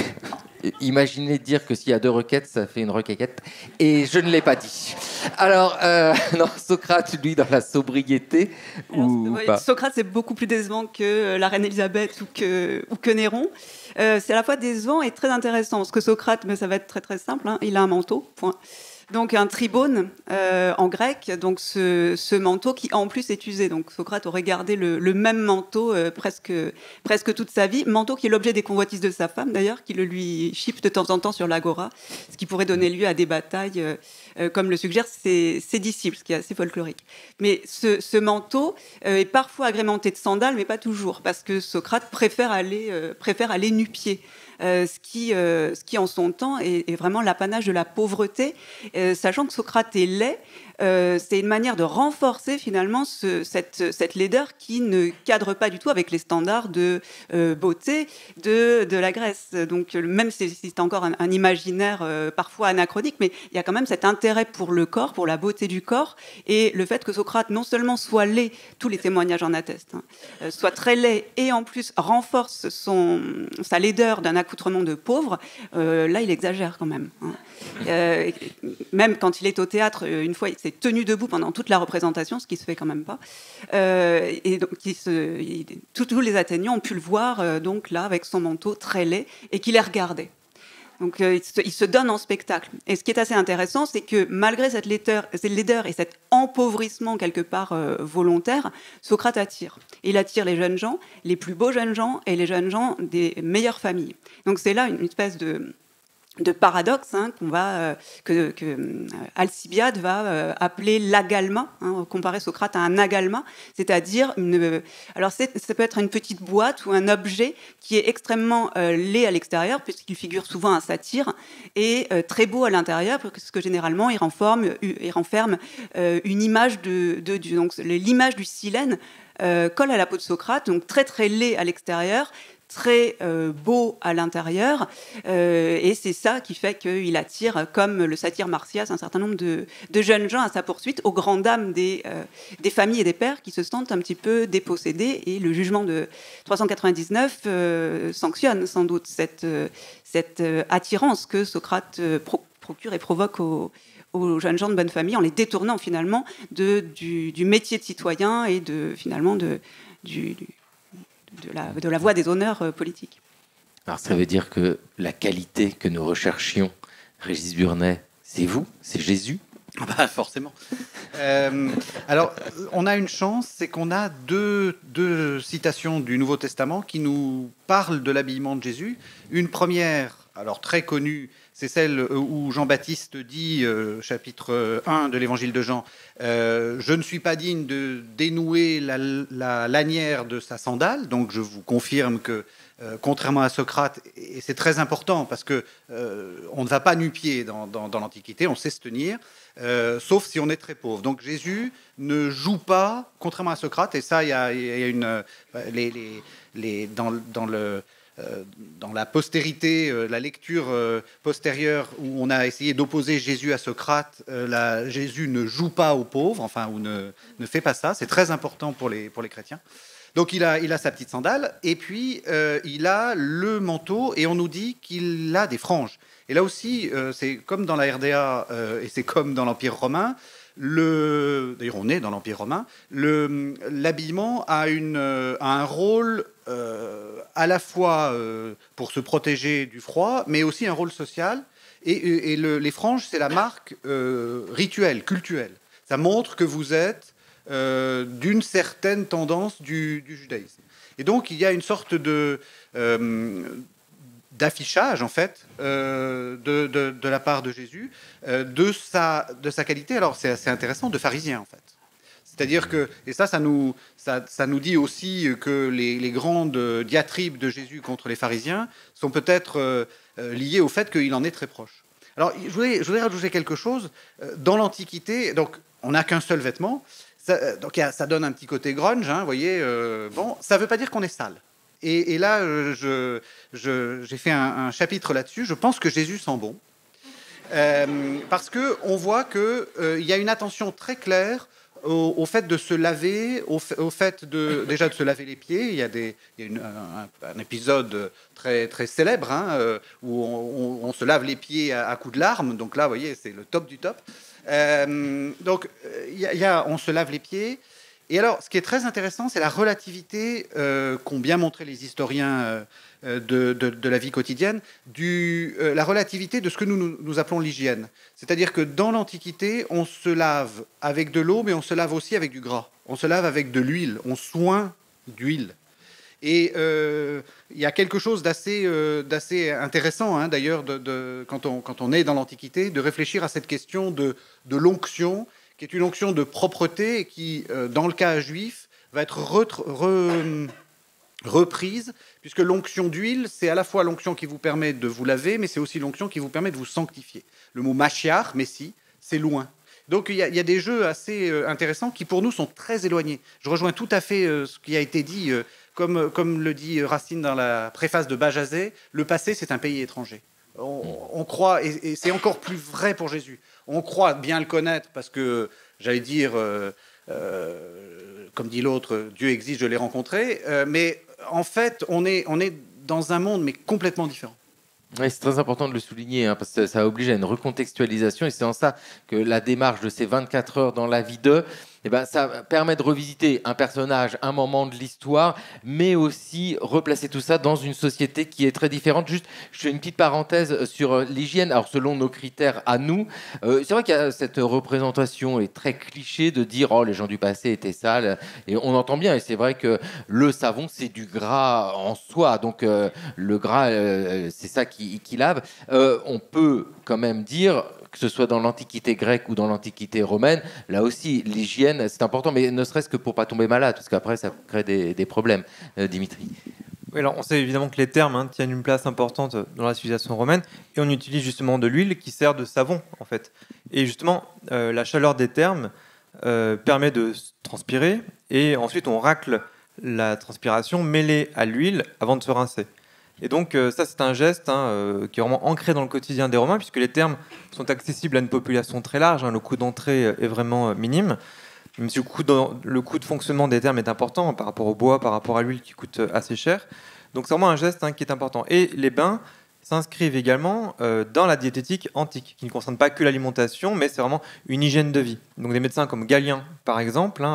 imaginé dire que s'il y a 2 requêtes, ça fait une requête. Et je ne l'ai pas dit. Alors, non, Socrate, lui, dans la sobriété, ou pas. Socrate, c'est beaucoup plus décevant que la reine Elisabeth ou que Néron. C'est à la fois décevant et très intéressant. Parce que Socrate, mais ça va être très très simple, hein, il a un manteau, point. Donc un tribone en grec, donc ce manteau qui en plus est usé. Donc Socrate aurait gardé le même manteau presque toute sa vie, manteau qui est l'objet des convoitises de sa femme d'ailleurs, qui le lui chipe de temps en temps sur l'agora, ce qui pourrait donner lieu à des batailles, comme le suggèrent ses disciples, ce qui est assez folklorique. Mais ce manteau est parfois agrémenté de sandales, mais pas toujours, parce que Socrate préfère aller nu-pied. Ce qui en son temps est vraiment l'apanage de la pauvreté, sachant que Socrate est laid. C'est une manière de renforcer finalement cette laideur qui ne cadre pas du tout avec les standards de beauté de la Grèce. Donc même si c'est encore un imaginaire parfois anachronique, mais il y a quand même cet intérêt pour le corps, pour la beauté du corps, et le fait que Socrate non seulement soit laid, tous les témoignages en attestent, soit très laid et en plus renforce sa laideur d'un accoutrement de pauvre, là il exagère quand même. Même quand il est au théâtre, une fois il s'est tenu debout pendant toute la représentation, ce qui se fait quand même pas. Et donc tous les Athéniens ont pu le voir donc là avec son manteau très laid et qu'il les regardait. Donc il se donne en spectacle. Et ce qui est assez intéressant, c'est que malgré cette laideur et cet empauvrissement quelque part volontaire, Socrate attire. Il attire les jeunes gens, les plus beaux jeunes gens et les jeunes gens des meilleures familles. Donc c'est là une espèce de paradoxe que Alcibiade va appeler l'agalma, comparer Socrate à un agalma, c'est-à-dire alors ça peut être une petite boîte ou un objet qui est extrêmement laid à l'extérieur puisqu'il figure souvent un satyre et très beau à l'intérieur parce que généralement il renferme une image de Dieu. Donc l'image du silène colle à la peau de Socrate, donc très très laid à l'extérieur, très beau à l'intérieur, et c'est ça qui fait qu'il attire, comme le satyre Marsyas, un certain nombre de jeunes gens à sa poursuite, aux grandes dames des familles et des pères qui se sentent un petit peu dépossédés, et le jugement de 399 sanctionne sans doute cette attirance que Socrate procure et provoque aux jeunes gens de bonne famille en les détournant finalement du métier de citoyen et de la voie des honneurs politiques. Alors ça veut dire que la qualité que nous recherchions, Régis Burnet, c'est vous, c'est Jésus? Bah, forcément. Alors, on a une chance, c'est qu'on a deux citations du Nouveau Testament qui nous parlent de l'habillement de Jésus. Une première, alors très connue, c'est celle où Jean-Baptiste dit, chapitre 1 de l'Évangile de Jean, « Je ne suis pas digne de dénouer la lanière de sa sandale ». Donc je vous confirme que, contrairement à Socrate, et c'est très important parce que on ne va pas nu-pied dans l'Antiquité, on sait se tenir, sauf si on est très pauvre. Donc Jésus ne joue pas, contrairement à Socrate, et ça, il y a une... dans la postérité, la lecture postérieure où on a essayé d'opposer Jésus à Socrate, Jésus ne joue pas aux pauvres, enfin, ou ne fait pas ça. C'est très important pour les chrétiens. Donc il a sa petite sandale, et puis il a le manteau, et on nous dit qu'il a des franges. Et là aussi, c'est comme dans la RDA, et c'est comme dans l'Empire romain, d'ailleurs on est dans l'Empire romain, l'habillement a un rôle à la fois pour se protéger du froid, mais aussi un rôle social. Et les franges, c'est la marque rituelle, cultuelle. Ça montre que vous êtes d'une certaine tendance du judaïsme. Et donc, il y a une sorte d'affichage, en fait, de la part de Jésus, de sa qualité. Alors, c'est assez intéressant, de pharisien, en fait. C'est-à-dire que, et ça nous dit aussi que les grandes diatribes de Jésus contre les pharisiens sont peut-être liées au fait qu'il en est très proche. Alors, je voudrais rajouter quelque chose. Dans l'Antiquité, donc, on n'a qu'un seul vêtement. Donc, ça donne un petit côté grunge, hein, vous voyez. Bon, ça ne veut pas dire qu'on est sale. Et là, j'ai fait un chapitre là-dessus. Je pense que Jésus sent bon. Parce qu'on voit qu'il y a une attention très claire au fait de se laver, au fait déjà de se laver les pieds. Il y a un épisode très, très célèbre hein, où on se lave les pieds à coups de larmes. Donc là, vous voyez, c'est le top du top. Donc, on se lave les pieds. Et alors, ce qui est très intéressant, c'est la relativité qu'ont bien montré les historiens de la vie quotidienne, la relativité de ce que nous appelons l'hygiène. C'est-à-dire que dans l'Antiquité, on se lave avec de l'eau, mais on se lave aussi avec du gras. On se lave avec de l'huile, on soigne d'huile. Et il y a quelque chose d'assez intéressant, hein, d'ailleurs, quand on est dans l'Antiquité, de réfléchir à cette question de l'onction, qui est une onction de propreté et qui, dans le cas juif, va être reprise, puisque l'onction d'huile, c'est à la fois l'onction qui vous permet de vous laver, mais c'est aussi l'onction qui vous permet de vous sanctifier. Le mot Mashiach, Messie, c'est loin. Donc il y a des jeux assez intéressants qui, pour nous, sont très éloignés. Je rejoins tout à fait ce qui a été dit, comme le dit Racine dans la préface de Bajazet, le passé, c'est un pays étranger. On croit, et c'est encore plus vrai pour Jésus, on croit bien le connaître parce que, j'allais dire, comme dit l'autre, Dieu existe, je l'ai rencontré, mais en fait, on est dans un monde mais complètement différent. Oui, c'est très important de le souligner, hein, parce que ça oblige à une recontextualisation, et c'est en ça que la démarche de ces 24 heures dans la vie d'eux, eh ben, ça permet de revisiter un personnage, un moment de l'histoire, mais aussi replacer tout ça dans une société qui est très différente. Juste, je fais une petite parenthèse sur l'hygiène. Alors, selon nos critères à nous, c'est vrai qu'il y a cette représentation est très cliché de dire « Oh, les gens du passé étaient sales », et on entend bien, et c'est vrai que le savon, c'est du gras en soi, donc le gras, c'est ça qui lave. On peut quand même dire, que ce soit dans l'Antiquité grecque ou dans l'Antiquité romaine, là aussi, l'hygiène, c'est important, mais ne serait-ce que pour ne pas tomber malade, parce qu'après, ça crée des problèmes. Dimitri. Oui, alors on sait évidemment que les termes tiennent une place importante dans la civilisation romaine, et on utilise justement de l'huile qui sert de savon, en fait. Et justement, la chaleur des termes permet de transpirer, et ensuite on racle la transpiration mêlée à l'huile avant de se rincer. Et donc ça, c'est un geste qui est vraiment ancré dans le quotidien des Romains, puisque les termes sont accessibles à une population très large. Le coût d'entrée est vraiment minime. Même si le coût de fonctionnement des termes est important par rapport au bois, par rapport à l'huile qui coûte assez cher. Donc c'est vraiment un geste qui est important. Et les bains s'inscrivent également dans la diététique antique, qui ne concerne pas que l'alimentation, mais c'est vraiment une hygiène de vie. Donc des médecins comme Galien, par exemple,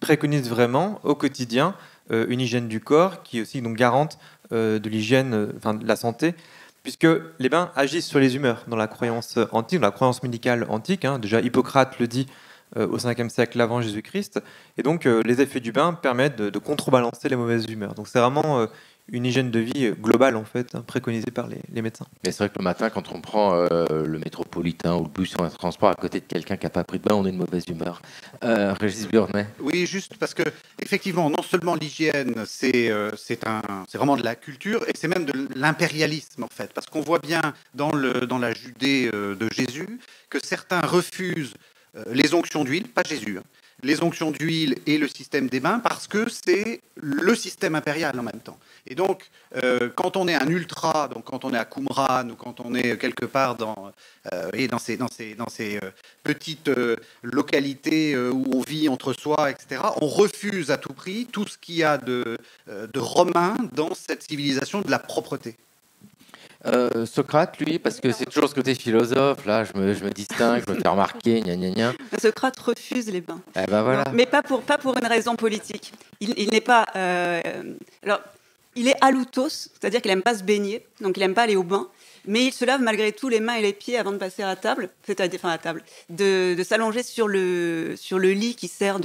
préconisent vraiment au quotidien une hygiène du corps qui est aussi donc garante de l'hygiène, de la santé, puisque les bains agissent sur les humeurs dans la croyance antique, dans la croyance médicale antique. Déjà, Hippocrate le dit au 5e siècle avant Jésus-Christ, et donc les effets du bain permettent de contrebalancer les mauvaises humeurs. Donc c'est vraiment une hygiène de vie globale, en fait, préconisée par les médecins. Mais c'est vrai que le matin, quand on prend le métropolitain ou le bus en transport à côté de quelqu'un qui n'a pas pris de bain, on est de mauvaise humeur. Régis Burnet. Oui, juste parce que, effectivement, non seulement l'hygiène, c'est vraiment de la culture, et c'est même de l'impérialisme, en fait. Parce qu'on voit bien dans la Judée de Jésus que certains refusent les onctions d'huile, pas Jésus, les onctions d'huile et le système des bains, parce que c'est le système impérial en même temps. Et donc, quand on est un ultra, donc quand on est à Qumran ou quand on est quelque part dans ces petites localités où on vit entre soi, etc., on refuse à tout prix tout ce qu'il y a de romain dans cette civilisation de la propreté. Socrate, lui, parce que c'est toujours ce côté philosophe, là, je me distingue, je me fais remarquer, gna gna gna. Socrate refuse les bains. Eh ben voilà. Non, mais pas pour une raison politique. Il n'est pas... alors, il est aloutos, c'est-à-dire qu'il n'aime pas se baigner, donc il n'aime pas aller au bain, mais il se lave malgré tout les mains et les pieds avant de passer à la table, de s'allonger sur le lit qui sert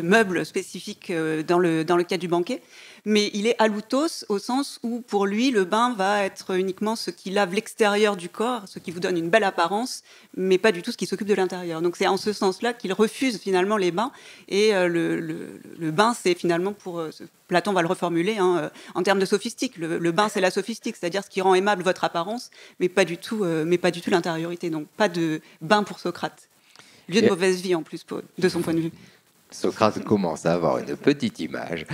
meubles spécifiques dans le cas du banquet. Mais il est aloutos au sens où, pour lui, le bain va être uniquement ce qui lave l'extérieur du corps, ce qui vous donne une belle apparence, mais pas du tout ce qui s'occupe de l'intérieur. Donc c'est en ce sens-là qu'il refuse finalement les bains. Et le bain, c'est finalement Platon va le reformuler en termes de sophistique. Le bain, c'est la sophistique, c'est-à-dire ce qui rend aimable votre apparence, mais pas du tout l'intériorité. Donc pas de bain pour Socrate. Lieu de mauvaise vie en plus, de son point de vue. Socrate commence à avoir une petite image.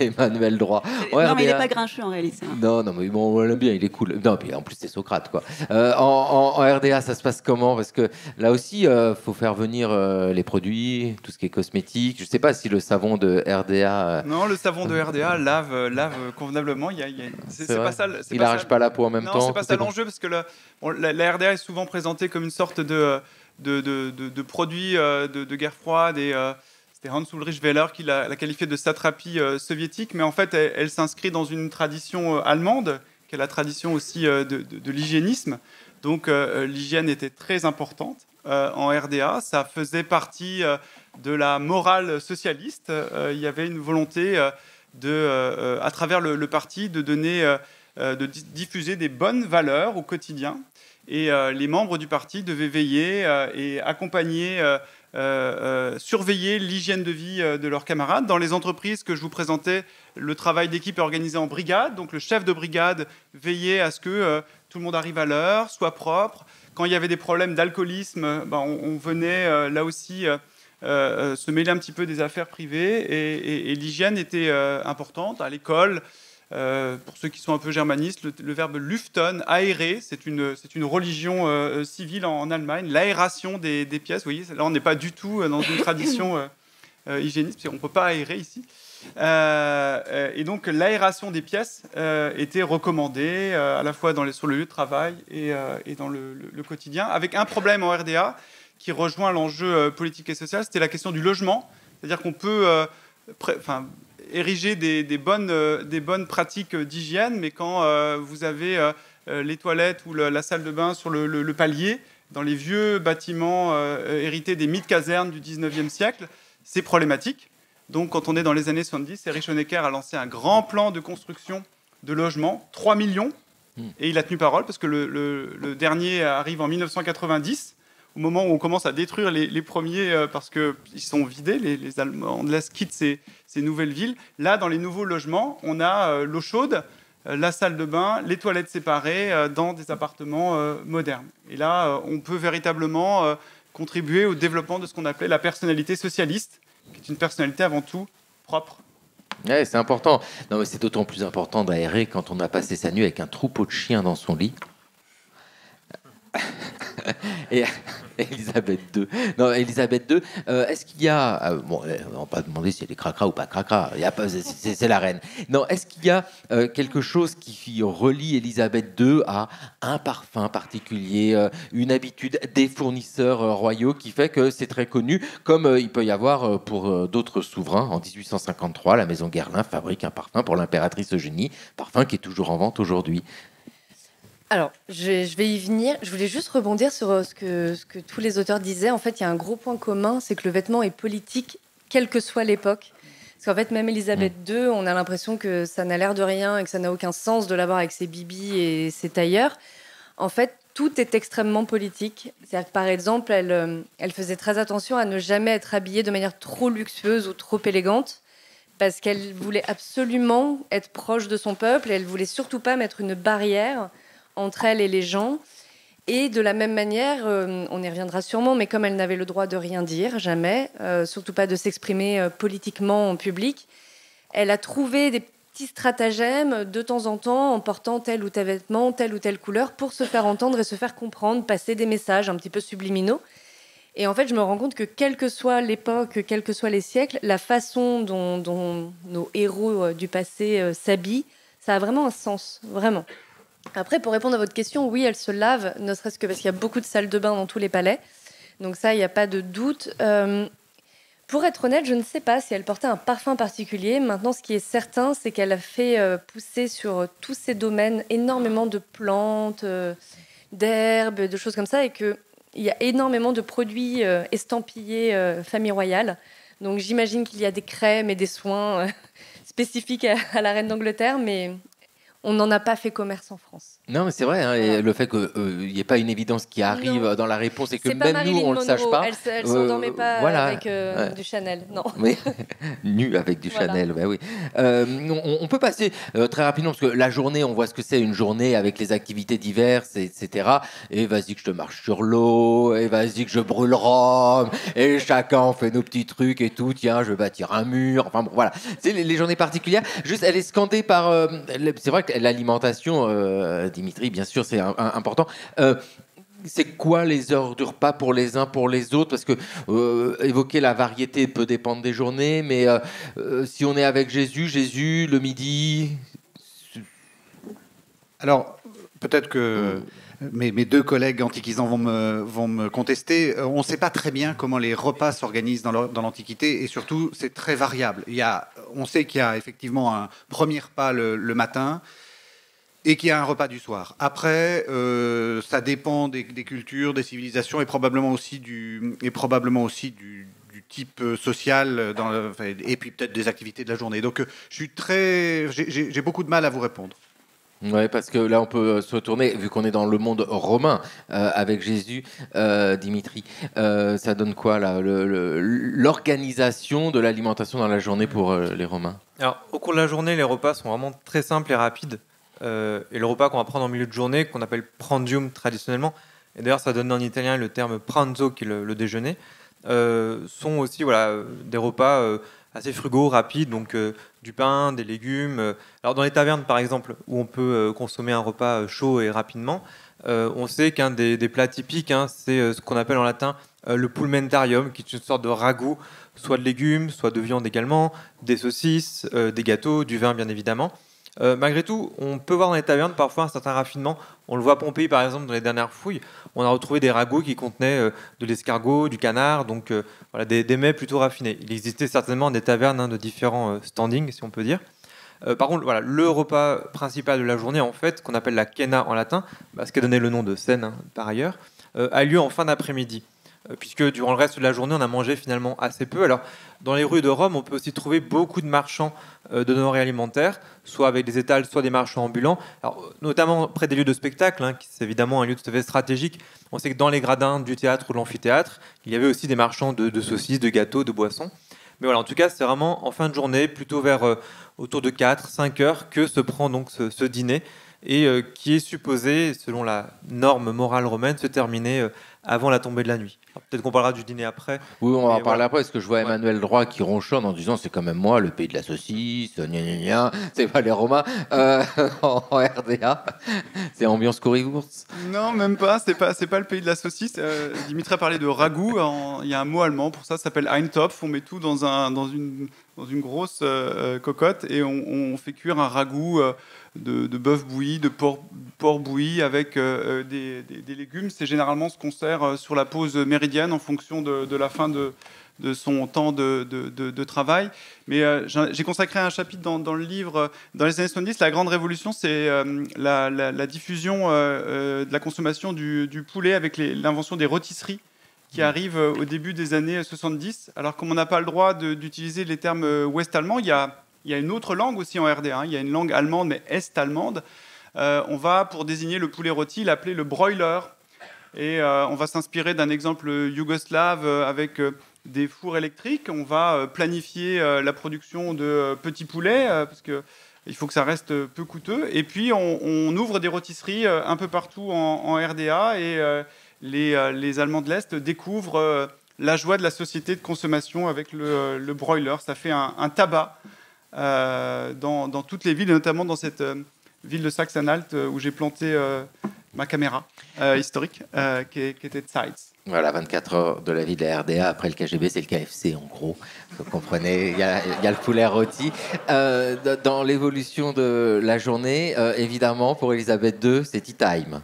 Emmanuel Droit. Non, mais il n'est pas grincheux en réalité. Non, mais bon, on l'aime bien, il est cool. Non, puis en plus, c'est Socrate, quoi. En RDA, ça se passe comment? Parce que là aussi, faut faire venir les produits, tout ce qui est cosmétique. Je ne sais pas si le savon de RDA... Non, le savon de RDA lave convenablement. C'est pas ça. Il n'arrache pas la peau en même temps. Non, c'est pas ça l'enjeu, parce que la RDA est souvent présentée comme une sorte de produits de guerre froide, et c'était Hans Ulrich Wehler qui l'a qualifié de satrapie soviétique, mais en fait elle s'inscrit dans une tradition allemande, qui est la tradition aussi de l'hygiénisme. Donc l'hygiène était très importante en RDA, ça faisait partie de la morale socialiste. Il y avait une volonté à travers le parti de diffuser des bonnes valeurs au quotidien. Et les membres du parti devaient veiller et accompagner, surveiller l'hygiène de vie de leurs camarades. Dans les entreprises que je vous présentais, le travail d'équipe est organisé en brigade. Donc le chef de brigade veillait à ce que tout le monde arrive à l'heure, soit propre. Quand il y avait des problèmes d'alcoolisme, on venait là aussi se mêler un petit peu des affaires privées. Et l'hygiène était importante à l'école. Pour ceux qui sont un peu germanistes, le verbe lüften, aérer, c'est une religion civile en Allemagne, l'aération des pièces. Vous voyez, là on n'est pas du tout dans une tradition hygiéniste, parce qu'on ne peut pas aérer ici. Et donc l'aération des pièces était recommandée à la fois sur le lieu de travail et dans le quotidien, avec un problème en RDA qui rejoint l'enjeu politique et social, c'était la question du logement. C'est-à-dire qu'on peut... ériger des bonnes pratiques d'hygiène, mais quand vous avez les toilettes ou la salle de bain sur le palier, dans les vieux bâtiments hérités des mythes casernes du 19e siècle, c'est problématique. Donc quand on est dans les années 70, Erich Honecker a lancé un grand plan de construction de logements, 3 millions, et il a tenu parole, parce que le dernier arrive en 1990, au moment où on commence à détruire les premiers parce qu'ils sont vidés, les Allemands quittent ces nouvelles villes. Là, dans les nouveaux logements, on a l'eau chaude, la salle de bain, les toilettes séparées dans des appartements modernes. Et là, on peut véritablement contribuer au développement de ce qu'on appelait la personnalité socialiste, qui est une personnalité avant tout propre. Ouais, c'est important. Non, mais c'est d'autant plus important d'aérer quand on a passé sa nuit avec un troupeau de chiens dans son lit. Et Elisabeth II. Non, Elisabeth II, est-ce qu'il y a... on ne va pas demander si elle est cracra ou pas cracra, c'est la reine. Non, est-ce qu'il y a quelque chose qui relie Elisabeth II à un parfum particulier, une habitude des fournisseurs royaux qui fait que c'est très connu, comme il peut y avoir pour d'autres souverains. En 1853, la maison Guerlain fabrique un parfum pour l'impératrice Eugénie, parfum qui est toujours en vente aujourd'hui. Alors, je vais y venir. Je voulais juste rebondir sur ce que tous les auteurs disaient. En fait, il y a un gros point commun, c'est que le vêtement est politique, quelle que soit l'époque. Parce qu'en fait, même Elisabeth II, on a l'impression que ça n'a l'air de rien et que ça n'a aucun sens de l'avoir avec ses bibis et ses tailleurs. En fait, tout est extrêmement politique. C'est-à-dire que, par exemple, elle faisait très attention à ne jamais être habillée de manière trop luxueuse ou trop élégante, parce qu'elle voulait absolument être proche de son peuple et elle voulait surtout pas mettre une barrière entre elle et les gens. Et de la même manière, on y reviendra sûrement, mais comme elle n'avait le droit de rien dire, jamais, surtout pas de s'exprimer politiquement en public, elle a trouvé des petits stratagèmes de temps en temps en portant tel ou tel vêtement, telle ou telle couleur, pour se faire entendre et se faire comprendre, passer des messages un petit peu subliminaux. Et en fait, je me rends compte que quelle que soit l'époque, quels que soient les siècles, la façon dont nos héros du passé s'habillent, ça a vraiment un sens, vraiment. Après, pour répondre à votre question, oui, elle se lave, ne serait-ce que parce qu'il y a beaucoup de salles de bain dans tous les palais. Donc ça, il n'y a pas de doute. Pour être honnête, je ne sais pas si elle portait un parfum particulier. Maintenant, ce qui est certain, c'est qu'elle a fait pousser sur tous ces domaines énormément de plantes, d'herbes, de choses comme ça, et qu'il y a énormément de produits estampillés famille royale. Donc j'imagine qu'il y a des crèmes et des soins spécifiques à la reine d'Angleterre, mais on n'en a pas fait commerce en France. Non, mais c'est vrai, hein, et le fait qu'il n'y ait pas une évidence qui arrive dans la réponse et que C'est pas même Marilyn nous, on ne le sache Monroe. pas. Elle s'endormait pas voilà. avec du Chanel, non. Oui, nu avec du Voilà. Chanel, bah oui. On peut passer très rapidement, parce que la journée, on voit ce que c'est une journée avec les activités diverses, etc. Et vas-y que je te marche sur l'eau, et vas-y que je brûle Rome, et chacun on fait nos petits trucs et tout, tiens, je vais bâtir un mur, enfin bon, voilà. C'est les journées particulières. Juste, elle est scandée par... c'est vrai que l'alimentation, Dimitri, bien sûr, c'est important. C'est quoi les heures du repas pour les uns, pour les autres? Parce que évoquer la variété peut dépendre des journées, mais si on est avec Jésus, le midi... Alors, peut-être que mes deux collègues antiquisants vont me contester. On ne sait pas très bien comment les repas s'organisent dans l'Antiquité, et surtout, c'est très variable. On sait qu'il y a effectivement un premier repas le matin, et qu'il y a un repas du soir. Après, ça dépend des cultures, des civilisations, et probablement aussi du type social, et puis peut-être des activités de la journée. Donc, j'ai beaucoup de mal à vous répondre. Oui, parce que là, on peut se retourner, vu qu'on est dans le monde romain avec Jésus, Dimitri. Ça donne quoi, là, l'organisation de l'alimentation dans la journée pour les Romains? Alors, au cours de la journée, les repas sont vraiment très simples et rapides. Et le repas qu'on va prendre en milieu de journée, qu'on appelle prandium traditionnellement, et d'ailleurs ça donne en italien le terme pranzo, qui est le déjeuner, sont aussi des repas assez frugaux, rapides, donc du pain, des légumes. Alors dans les tavernes par exemple, où on peut consommer un repas chaud et rapidement, on sait qu'un des plats typiques, c'est ce qu'on appelle en latin le pulmentarium, qui est une sorte de ragoût, soit de légumes, soit de viande également, des saucisses, des gâteaux, du vin bien évidemment. Malgré tout, on peut voir dans les tavernes parfois un certain raffinement. On le voit à Pompéi, par exemple, dans les dernières fouilles. On a retrouvé des ragoûts qui contenaient de l'escargot, du canard, donc des mets plutôt raffinés. Il existait certainement des tavernes de différents standings, si on peut dire. Par contre, le repas principal de la journée, en fait, qu'on appelle la cena en latin, ce qui a donné le nom de scène par ailleurs, a lieu en fin d'après-midi. Puisque durant le reste de la journée, on a mangé finalement assez peu. Alors, dans les rues de Rome, on peut aussi trouver beaucoup de marchands de denrées alimentaires, soit avec des étals, soit des marchands ambulants. Alors, notamment près des lieux de spectacle, qui c'est évidemment un lieu tout à fait stratégique. On sait que dans les gradins du théâtre ou de l'amphithéâtre, il y avait aussi des marchands de saucisses, de gâteaux, de boissons. Mais voilà, en tout cas, c'est vraiment en fin de journée, plutôt vers autour de 4-5 heures, que se prend donc ce dîner, et qui est supposé, selon la norme morale romaine, se terminer avant la tombée de la nuit. Alors, peut-être qu'on parlera du dîner après. Oui, on va en parler voilà. après, parce que je vois Emmanuel Droit qui ronchonne en disant c'est quand même moi, le pays de la saucisse, gna gna gna, c'est pas les Romains en RDA. C'est ambiance currywurst. Non, même pas. C'est pas le pays de la saucisse. Dimitri a parlé de ragoût. Il y a un mot allemand pour ça. Ça s'appelle Eintopf. On met tout dans une grosse cocotte et on fait cuire un ragoût de bœuf bouilli, de porc bouilli avec des légumes. C'est généralement ce qu'on sert sur la pause méridienne en fonction de la fin de son temps de travail. Mais j'ai consacré un chapitre dans le livre. Dans les années 70, la grande révolution, c'est la diffusion de la consommation du poulet avec l'invention des rôtisseries qui arrive au début des années 70. Alors, comme on n'a pas le droit d'utiliser les termes ouest-allemands, il y a une autre langue aussi en RDA. Il y a une langue allemande, mais est-allemande. On va, pour désigner le poulet rôti, l'appeler le broiler. Et on va s'inspirer d'un exemple yougoslave avec des fours électriques. On va planifier la production de petits poulets parce qu'il faut que ça reste peu coûteux. Et puis, on ouvre des rôtisseries un peu partout en RDA et les Allemands de l'Est découvrent la joie de la société de consommation avec le broiler. Ça fait un tabac dans toutes les villes, et notamment dans cette ville de Sachsen-Anhalt où j'ai planté ma caméra historique, qui était Zeitz. Voilà, 24 heures de la vie de la RDA. Après le KGB, c'est le KFC, en gros. Vous comprenez, il y a le poulet rôti. Dans l'évolution de la journée, évidemment, pour Elisabeth II, c'est tea time.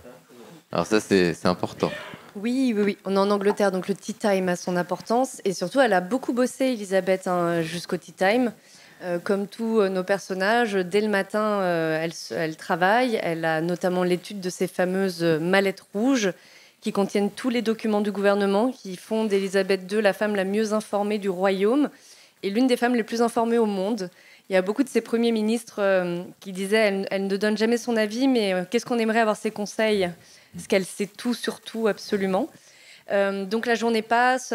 Alors ça, c'est important. Oui. On est en Angleterre, donc le tea time a son importance. Et surtout, elle a beaucoup bossé, Elisabeth, jusqu'au tea time. Comme tous nos personnages, dès le matin, elle travaille. Elle a notamment l'étude de ces fameuses mallettes rouges qui contiennent tous les documents du gouvernement, qui font d'Élisabeth II la femme la mieux informée du royaume et l'une des femmes les plus informées au monde. Il y a beaucoup de ces premiers ministres qui disaient elle ne donne jamais son avis, mais qu'est-ce qu'on aimerait avoir ses conseils, parce qu'elle sait tout sur tout absolument. Donc la journée passe,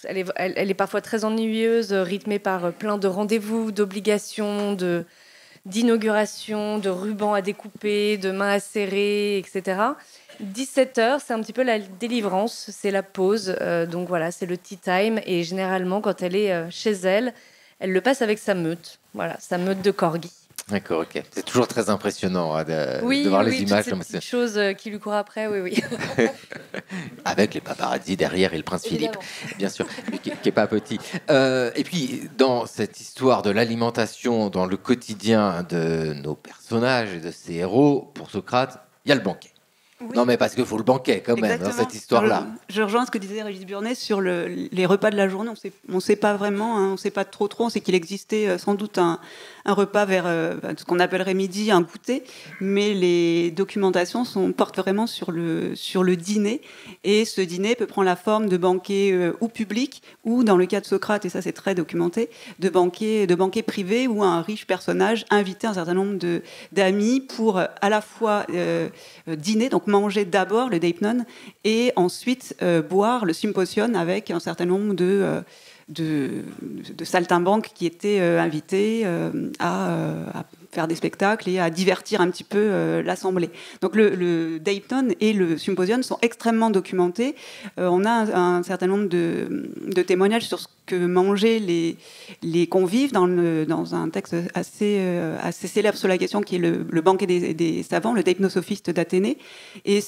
elle est parfois très ennuyeuse, rythmée par plein de rendez-vous, d'obligations, d'inauguration, de rubans à découper, de mains à serrer, etc. 17h, c'est un petit peu la délivrance, c'est la pause. Donc voilà, c'est le tea time. Et généralement, quand elle est chez elle, elle le passe avec sa meute. Voilà, sa meute de corgi. D'accord, ok. C'est toujours très impressionnant de voir les images. Toutes ces petites choses qui lui courent après, oui. Avec les paparazzi derrière et le prince Évidemment. Philippe, bien sûr, qui n'est pas petit. Et puis, dans cette histoire de l'alimentation, dans le quotidien de nos personnages et de ces héros, pour Socrate, il y a le banquet. Oui. Non, mais parce qu'il faut le banquet, quand même, dans cette histoire-là. Je rejoins ce que disait Régis Burnet sur les repas de la journée. On ne sait pas vraiment, on ne sait pas trop. On sait qu'il existait sans doute un repas vers ce qu'on appellerait midi, un goûter. Mais les documentations portent vraiment sur le dîner. Et ce dîner peut prendre la forme de banquets ou publics, ou dans le cas de Socrate, et ça c'est très documenté, de banquets privés où un riche personnage invitait un certain nombre d'amis pour à la fois dîner, donc manger d'abord le deipnon et ensuite boire le symposion avec un certain nombre de saltimbanques qui étaient invités à faire des spectacles et à divertir un petit peu l'assemblée. Donc le deipnon et le symposion sont extrêmement documentés. On a un certain nombre de témoignages sur ce que mangeaient les convives dans un texte assez célèbre sur la question qui est le banquet des savants, le deipnosophiste d'Athénée. Et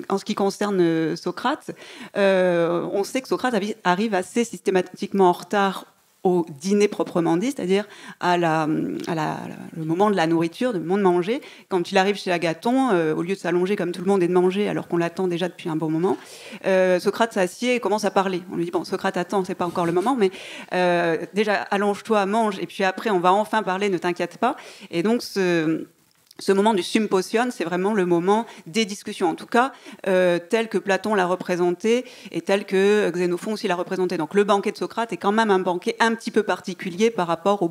en ce qui concerne Socrate, on sait que Socrate arrive assez systématiquement en retard au dîner proprement dit, c'est-à-dire le moment de la nourriture, le moment de manger. Quand il arrive chez Agathon, au lieu de s'allonger comme tout le monde et de manger, alors qu'on l'attend déjà depuis un bon moment, Socrate s'assied et commence à parler. On lui dit, bon, Socrate, attends, c'est pas encore le moment, mais déjà, allonge-toi, mange, et puis après, on va enfin parler, ne t'inquiète pas. Et donc, ce moment du symposion, c'est vraiment le moment des discussions, en tout cas, tel que Platon l'a représenté et tel que Xénophon aussi l'a représenté. Donc le banquet de Socrate est quand même un banquet un petit peu particulier par rapport aux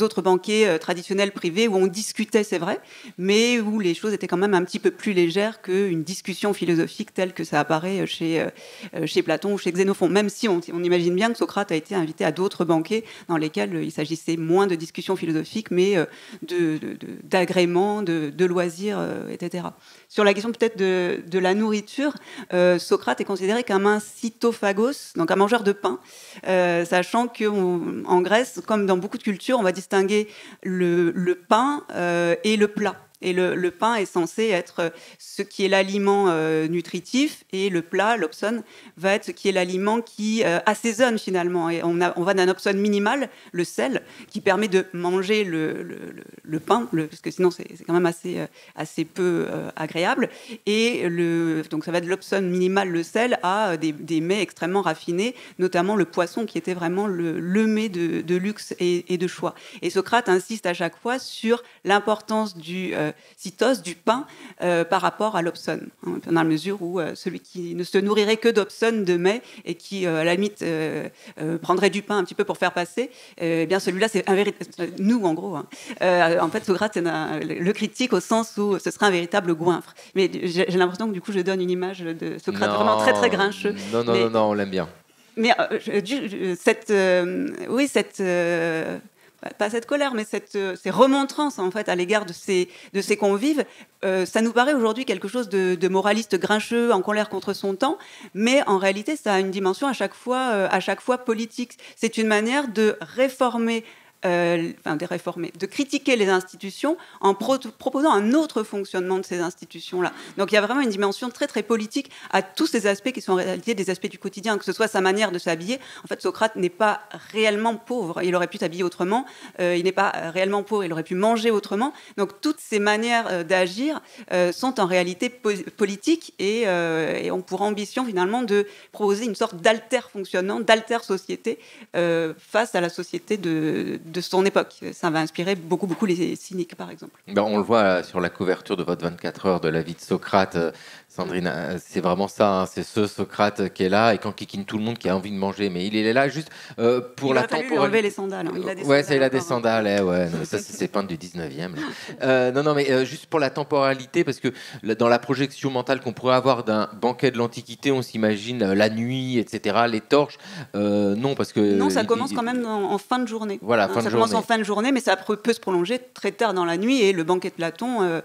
autres banquets traditionnels privés où on discutait, c'est vrai, mais où les choses étaient quand même un petit peu plus légères qu'une discussion philosophique telle que ça apparaît chez Platon ou chez Xénophon, même si on imagine bien que Socrate a été invité à d'autres banquets dans lesquels il s'agissait moins de discussions philosophiques, mais d'agréments, de loisirs, etc. Sur la question peut-être de la nourriture, Socrate est considéré comme un cytophagos, donc un mangeur de pain, sachant qu'en Grèce, comme dans beaucoup de cultures, on va distinguer le pain et le plat. Et le pain est censé être ce qui est l'aliment nutritif, et le plat, l'opson, va être ce qui est l'aliment qui assaisonne finalement. Et on va d'un opson minimal, le sel, qui permet de manger le pain, parce que sinon c'est quand même assez peu agréable. Et donc ça va de l'opson minimal, le sel, à des mets extrêmement raffinés, notamment le poisson qui était vraiment le mets de luxe et de choix. Et Socrate insiste à chaque fois sur l'importance du cytos, du pain, par rapport à l'opson, hein, dans la mesure où celui qui ne se nourrirait que d'opson, de mets, et qui, à la limite, prendrait du pain un petit peu pour faire passer, eh bien celui-là, c'est un véritable... Nous, en gros. Hein. En fait, Socrate le critique au sens où ce serait un véritable goinfre. Mais j'ai l'impression que, du coup, je donne une image de Socrate vraiment très, très grincheux. Non, on l'aime bien. Mais pas cette colère, mais ces remontrances en fait à l'égard de ces convives, ça nous paraît aujourd'hui quelque chose de moraliste grincheux, en colère contre son temps, mais en réalité ça a une dimension à chaque fois politique. C'est une manière de réformer de critiquer les institutions en proposant un autre fonctionnement de ces institutions-là. Donc il y a vraiment une dimension très très politique à tous ces aspects qui sont en réalité des aspects du quotidien, que ce soit sa manière de s'habiller. En fait, Socrate n'est pas réellement pauvre, il aurait pu s'habiller autrement, il n'est pas réellement pauvre, il aurait pu manger autrement. Donc toutes ces manières d'agir sont en réalité politiques et ont pour ambition finalement de proposer une sorte d'alter fonctionnement, d'alter société face à la société de de son époque. Ça va inspirer beaucoup les cyniques, par exemple. Ben, on le voit sur la couverture de votre 24 heures de la vie de Socrate, Sandrine, c'est vraiment ça, hein, c'est ce Socrate qui est là et qui enquiquine tout le monde, qui a envie de manger, mais il est là juste pour la temporalité. Il enlever les sandales. Hein. Il a des ouais, sandales ça, il a des encore, sandales, ouais, non, ça c'est peint du 19e. Non, mais juste pour la temporalité, parce que dans la projection mentale qu'on pourrait avoir d'un banquet de l'Antiquité, on s'imagine la nuit, etc., les torches. Non, parce que... Non, ça commence quand même en fin de journée. Voilà, fin de ça journée. commence en fin de journée, mais ça peut se prolonger très tard dans la nuit, et le banquet de Platon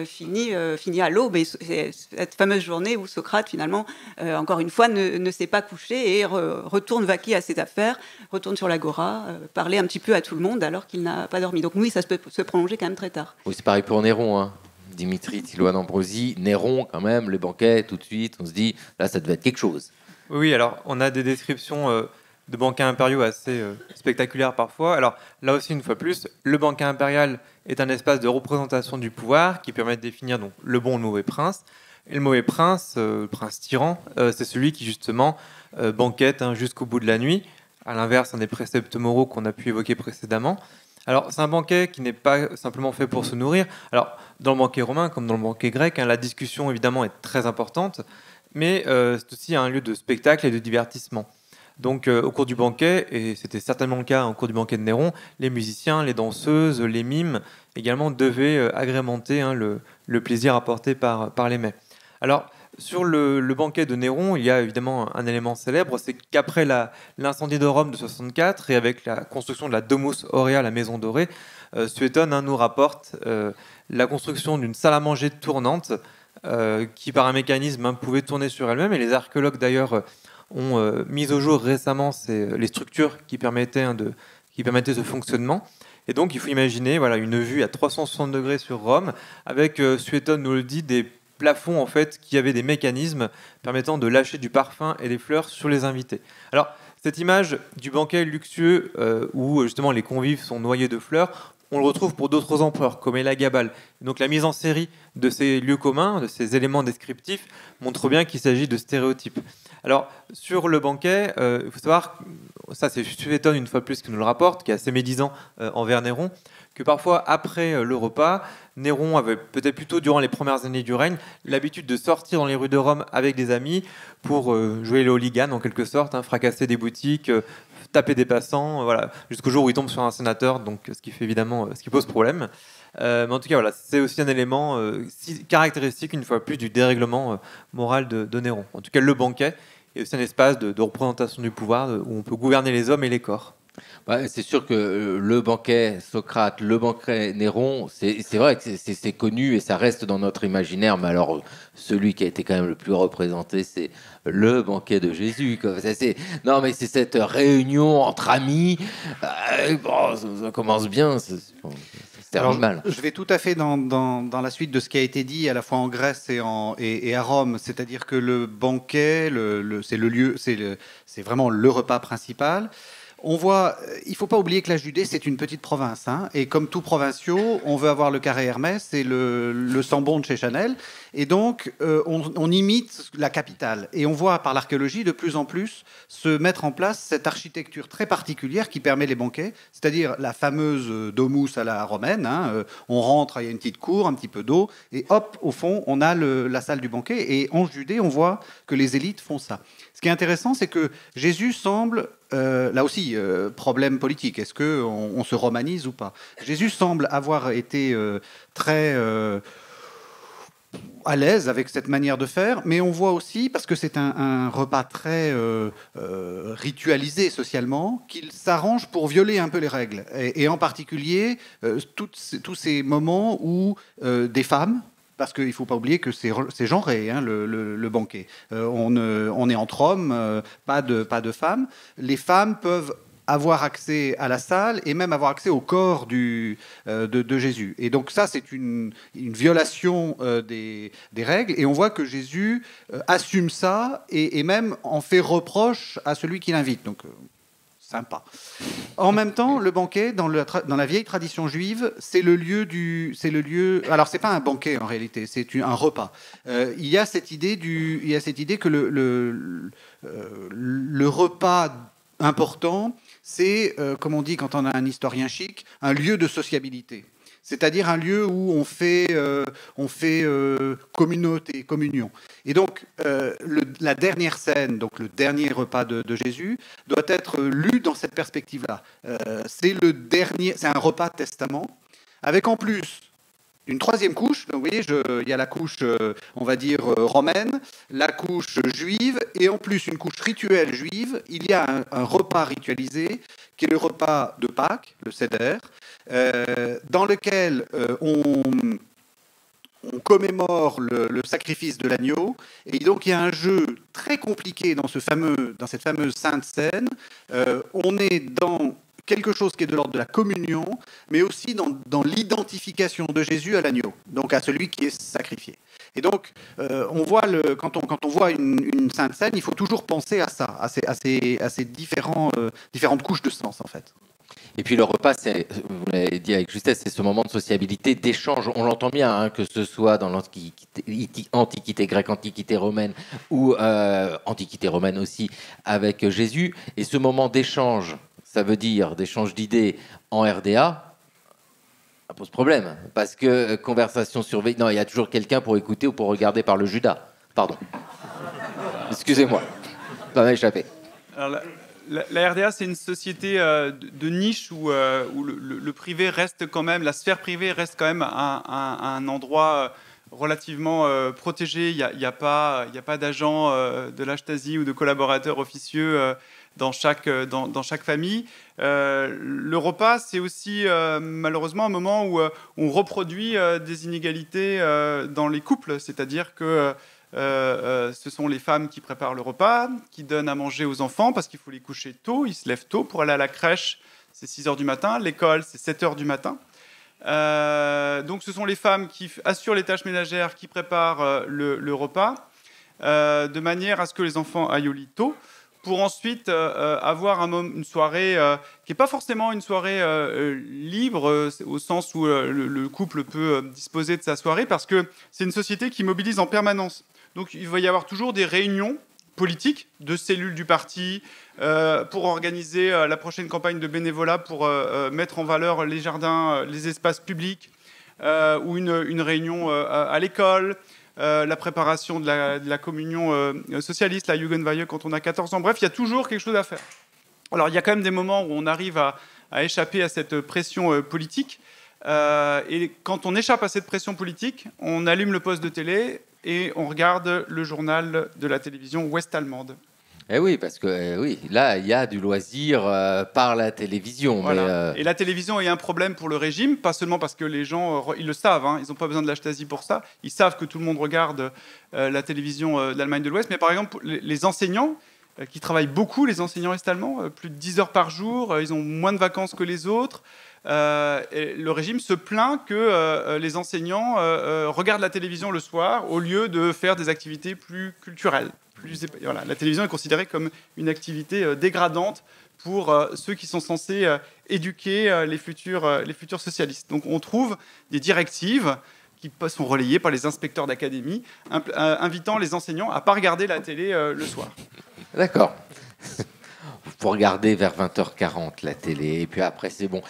finit à l'aube. Et c'est cette fameuse journée où Socrate, finalement, encore une fois, ne s'est pas couché et retourne vaquer à ses affaires, retourne sur l'agora, parler un petit peu à tout le monde alors qu'il n'a pas dormi. Donc oui, ça peut se prolonger quand même très tard. Oui, c'est pareil pour Néron, hein. Dimitri Thiloane Ambrosi, Néron, quand même, les banquets, tout de suite, on se dit, là, ça devait être quelque chose. Oui, alors on a des descriptions de banquets impériaux assez spectaculaires parfois. Alors là aussi, une fois plus, le banquet impérial est un espace de représentation du pouvoir qui permet de définir donc, le bon ou le mauvais prince. Et le mauvais prince, le prince tyran, c'est celui qui justement banquette jusqu'au bout de la nuit, à l'inverse des préceptes moraux qu'on a pu évoquer précédemment. Alors c'est un banquet qui n'est pas simplement fait pour se nourrir. Alors dans le banquet romain comme dans le banquet grec, la discussion évidemment est très importante, mais c'est aussi un lieu de spectacle et de divertissement. Donc au cours du banquet, et c'était certainement le cas au cours du banquet de Néron, les musiciens, les danseuses, les mimes également devaient agrémenter le plaisir apporté par les mets. Alors sur le banquet de Néron, il y a évidemment un élément célèbre, c'est qu'après l'incendie de Rome de 64 et avec la construction de la Domus Aurea, la maison dorée, Suétone nous rapporte la construction d'une salle à manger tournante qui par un mécanisme pouvait tourner sur elle-même, et les archéologues d'ailleurs ont mis au jour récemment les structures qui permettaient ce fonctionnement. Et donc il faut imaginer une vue à 360 degrés sur Rome, avec, Suétone nous le dit, des plafonds en fait, qui avaient des mécanismes permettant de lâcher du parfum et des fleurs sur les invités. Alors cette image du banquet luxueux où justement les convives sont noyés de fleurs, on le retrouve pour d'autres empereurs, comme Elagabal. Donc la mise en série de ces lieux communs, de ces éléments descriptifs, montre bien qu'il s'agit de stéréotypes. Alors, sur le banquet, il faut savoir, ça c'est Suétone une fois de plus qui nous le rapporte, qui est assez médisant envers Néron, que parfois, après le repas, Néron avait peut-être plutôt durant les premières années du règne l'habitude de sortir dans les rues de Rome avec des amis pour jouer les hooligans en quelque sorte, fracasser des boutiques, taper des passants, jusqu'au jour où il tombe sur un sénateur, donc ce qui fait évidemment ce qui pose problème. Mais en tout cas, c'est aussi un élément caractéristique, une fois plus, du dérèglement moral de Néron. En tout cas, le banquet est aussi un espace de représentation du pouvoir où on peut gouverner les hommes et les corps. C'est sûr que le banquet Socrate, le banquet Néron, c'est vrai que c'est connu et ça reste dans notre imaginaire, mais alors celui qui a été quand même le plus représenté, c'est le banquet de Jésus. Non, mais c'est cette réunion entre amis. Ça commence bien. C'est mal. Je vais tout à fait dans la suite de ce qui a été dit à la fois en Grèce et à Rome, c'est-à-dire que le banquet, c'est vraiment le repas principal. On voit, il ne faut pas oublier que la Judée, c'est une petite province. Et comme tout provinciaux, on veut avoir le carré Hermès et le Sambon de chez Chanel. Et donc, on imite la capitale. Et on voit par l'archéologie de plus en plus se mettre en place cette architecture très particulière qui permet les banquets, c'est-à-dire la fameuse domus à la romaine. On rentre, il y a une petite cour, un petit peu d'eau, et hop, au fond, on a la salle du banquet. Et en Judée, on voit que les élites font ça. Ce qui est intéressant, c'est que Jésus semble, là aussi, problème politique, est-ce qu'on se romanise ou pas? Jésus semble avoir été très à l'aise avec cette manière de faire, mais on voit aussi, parce que c'est un repas très ritualisé socialement, qu'il s'arrange pour violer un peu les règles. Et en particulier, tous ces moments où des femmes, parce qu'il ne faut pas oublier que c'est genré, le banquet. On est entre hommes, pas de femmes. Les femmes peuvent avoir accès à la salle et même avoir accès au corps de Jésus. Et donc ça, c'est une violation des règles. Et on voit que Jésus assume ça et même en fait reproche à celui qui l'invite. Donc sympa. En même temps, le banquet, dans la vieille tradition juive, c'est le lieu. Alors, c'est pas un banquet en réalité, c'est un repas. Il y a cette idée que le repas important, c'est, comme on dit quand on a un historien chic, un lieu de sociabilité. C'est-à-dire un lieu où on fait communauté, communion. Et donc, la dernière scène, donc le dernier repas de Jésus, doit être lu dans cette perspective-là. C'est un repas de testament, avec en plus une troisième couche. Donc, vous voyez, il y a la couche, on va dire, romaine, la couche juive, et en plus une couche rituelle juive. Il y a un repas ritualisé, qui est le repas de Pâques, le Seder, dans lequel on commémore le sacrifice de l'agneau. Et donc, il y a un jeu très compliqué dans cette fameuse Sainte Seine. On est dans quelque chose qui est de l'ordre de la communion, mais aussi dans l'identification de Jésus à l'agneau, donc à celui qui est sacrifié. Et donc, quand on voit une Sainte Seine, il faut toujours penser à ça, à ces différentes couches de sens, en fait. Et puis le repas, vous l'avez dit avec justesse, c'est ce moment de sociabilité, d'échange. On l'entend bien, hein, que ce soit dans l'Antiquité grecque, Antiquité romaine ou Antiquité romaine aussi avec Jésus. Et ce moment d'échange, ça veut dire d'échange d'idées en RDA, ça pose problème. Parce que conversation surveillée, non, il y a toujours quelqu'un pour écouter ou pour regarder par le Judas. Pardon. Excusez-moi, ça m'a échappé. Alors, la RDA, c'est une société de niche où le privé reste quand même, la sphère privée reste quand même un endroit relativement protégé. Il n'y a pas d'agents de la Stasi ou de collaborateurs officieux dans chaque famille. Le repas, c'est aussi malheureusement un moment où on reproduit des inégalités dans les couples, c'est-à-dire que ce sont les femmes qui préparent le repas, qui donnent à manger aux enfants parce qu'il faut les coucher tôt, ils se lèvent tôt pour aller à la crèche, c'est 6h du matin, l'école c'est 7h du matin. Donc ce sont les femmes qui assurent les tâches ménagères, qui préparent le repas, de manière à ce que les enfants aillent au lit tôt, pour ensuite avoir une soirée qui n'est pas forcément une soirée libre, au sens où le couple peut disposer de sa soirée, parce que c'est une société qui mobilise en permanence. Donc il va y avoir toujours des réunions politiques de cellules du parti pour organiser la prochaine campagne de bénévolat, pour mettre en valeur les jardins, les espaces publics, ou une réunion à l'école, la préparation de la communion socialiste, la Jugendweihe quand on a 14 ans. Bref, il y a toujours quelque chose à faire. Alors il y a quand même des moments où on arrive à échapper à cette pression politique. Et quand on échappe à cette pression politique, on allume le poste de télé et on regarde le journal de la télévision ouest-allemande. Eh oui, parce que oui, là, il y a du loisir par la télévision. Voilà. Et la télévision est un problème pour le régime, pas seulement parce que les gens, ils le savent, hein, ils n'ont pas besoin de la Stasi pour ça, ils savent que tout le monde regarde la télévision de l'Allemagne de l'Ouest, mais par exemple, les enseignants, qui travaillent beaucoup, les enseignants est-allemands, plus de 10 heures par jour, ils ont moins de vacances que les autres. Et le régime se plaint que les enseignants regardent la télévision le soir au lieu de faire des activités plus culturelles. Voilà, la télévision est considérée comme une activité dégradante pour ceux qui sont censés éduquer les futurs socialistes. Donc on trouve des directives qui sont relayées par les inspecteurs d'académie, invitant les enseignants à ne pas regarder la télé le soir. D'accord. Faut regarder vers 20h40 la télé, et puis après c'est bon.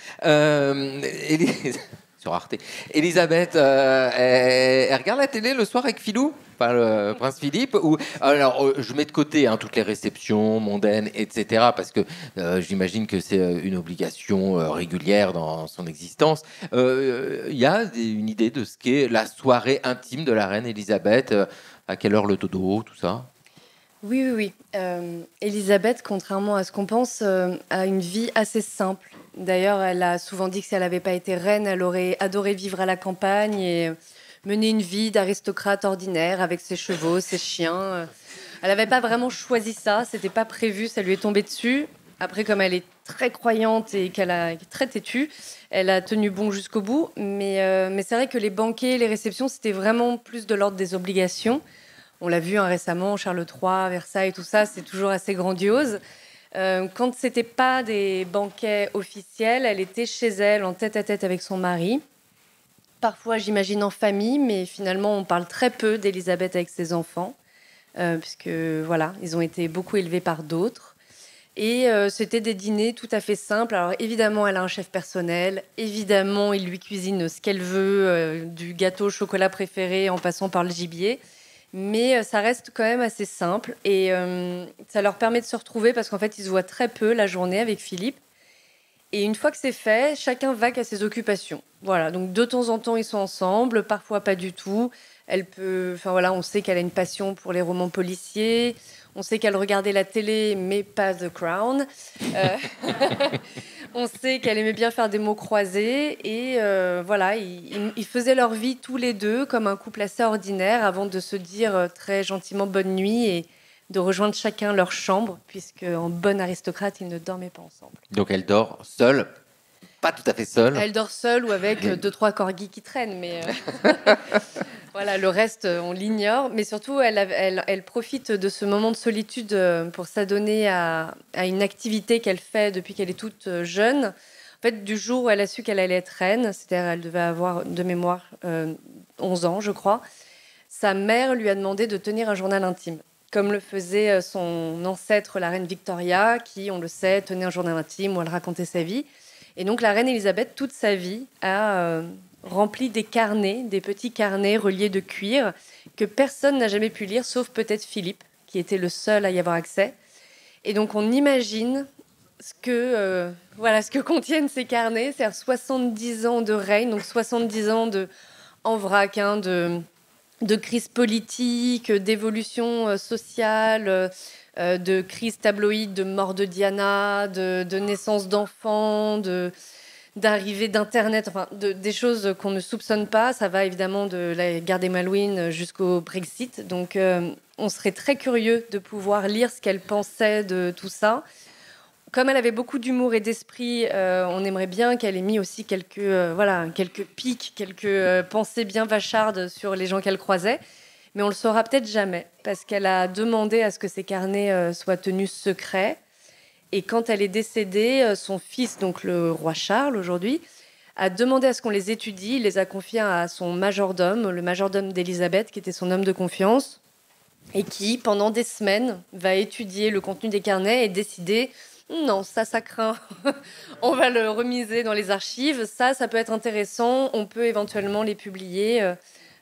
Sur Arte. Elisabeth, elle regarde la télé le soir avec Philou, enfin le prince Philippe, ou alors je mets de côté toutes les réceptions mondaines, etc. Parce que j'imagine que c'est une obligation régulière dans son existence. Il y a une idée de ce qu'est la soirée intime de la reine Elisabeth, à quelle heure le dodo, tout ça? Oui. Elisabeth, contrairement à ce qu'on pense, a une vie assez simple. D'ailleurs, elle a souvent dit que si elle n'avait pas été reine, elle aurait adoré vivre à la campagne et mener une vie d'aristocrate ordinaire avec ses chevaux, ses chiens. Elle n'avait pas vraiment choisi ça, c'était pas prévu, ça lui est tombé dessus. Après, comme elle est très croyante et qu'elle est très têtue, elle a tenu bon jusqu'au bout. Mais c'est vrai que les banquets, les réceptions, c'était vraiment plus de l'ordre des obligations. On l'a vu récemment, Charles III, Versailles, tout ça, c'est toujours assez grandiose. Quand c'était pas des banquets officiels, elle était chez elle en tête-à-tête avec son mari. Parfois, j'imagine en famille, mais finalement, on parle très peu d'Elisabeth avec ses enfants, puisque voilà, ils ont été beaucoup élevés par d'autres. Et c'était des dîners tout à fait simples. Alors évidemment, elle a un chef personnel. Évidemment, il lui cuisine ce qu'elle veut, du gâteau au chocolat préféré en passant par le gibier. Mais ça reste quand même assez simple. Et ça leur permet de se retrouver parce qu'en fait, ils se voient très peu la journée avec Philippe. Et une fois que c'est fait, chacun vaque à ses occupations. Voilà, donc de temps en temps, ils sont ensemble, parfois pas du tout. On sait qu'elle a une passion pour les romans policiers. On sait qu'elle regardait la télé, mais pas The Crown. On sait qu'elle aimait bien faire des mots croisés. Et ils faisaient leur vie tous les deux comme un couple assez ordinaire avant de se dire très gentiment bonne nuit et de rejoindre chacun leur chambre, puisque en bon aristocrate, ils ne dormaient pas ensemble. Donc elle dort seule, pas tout à fait seule. Elle dort seule ou avec 2-3 corgis qui traînent, mais voilà, le reste, on l'ignore. Mais surtout, elle profite de ce moment de solitude pour s'adonner à une activité qu'elle fait depuis qu'elle est toute jeune. En fait, du jour où elle a su qu'elle allait être reine, c'est-à-dire elle devait avoir de mémoire 11 ans, je crois, sa mère lui a demandé de tenir un journal intime, comme le faisait son ancêtre, la reine Victoria, qui, on le sait, tenait un journal intime où elle racontait sa vie. Et donc la reine Elisabeth, toute sa vie, a rempli des carnets, des petits carnets reliés de cuir, que personne n'a jamais pu lire, sauf peut-être Philippe, qui était le seul à y avoir accès. Et donc on imagine ce que contiennent ces carnets, c'est-à-dire 70 ans de règne, donc 70 ans en vrac, de crise politique, d'évolution sociale, de crise tabloïde, de mort de Diana, de naissance d'enfants, d'arrivée d'Internet, enfin des choses qu'on ne soupçonne pas. Ça va évidemment de la guerre des Malouines jusqu'au Brexit. Donc on serait très curieux de pouvoir lire ce qu'elle pensait de tout ça. Comme elle avait beaucoup d'humour et d'esprit, on aimerait bien qu'elle ait mis aussi quelques pics, quelques pensées bien vachardes sur les gens qu'elle croisait. Mais on le saura peut-être jamais, parce qu'elle a demandé à ce que ces carnets soient tenus secrets. Et quand elle est décédée, son fils, donc le roi Charles aujourd'hui, a demandé à ce qu'on les étudie. Il les a confiés à son majordome, le majordome d'Élisabeth, qui était son homme de confiance, et qui, pendant des semaines, va étudier le contenu des carnets et décider... Non, ça craint. On va le remiser dans les archives. Ça peut être intéressant. On peut éventuellement les publier.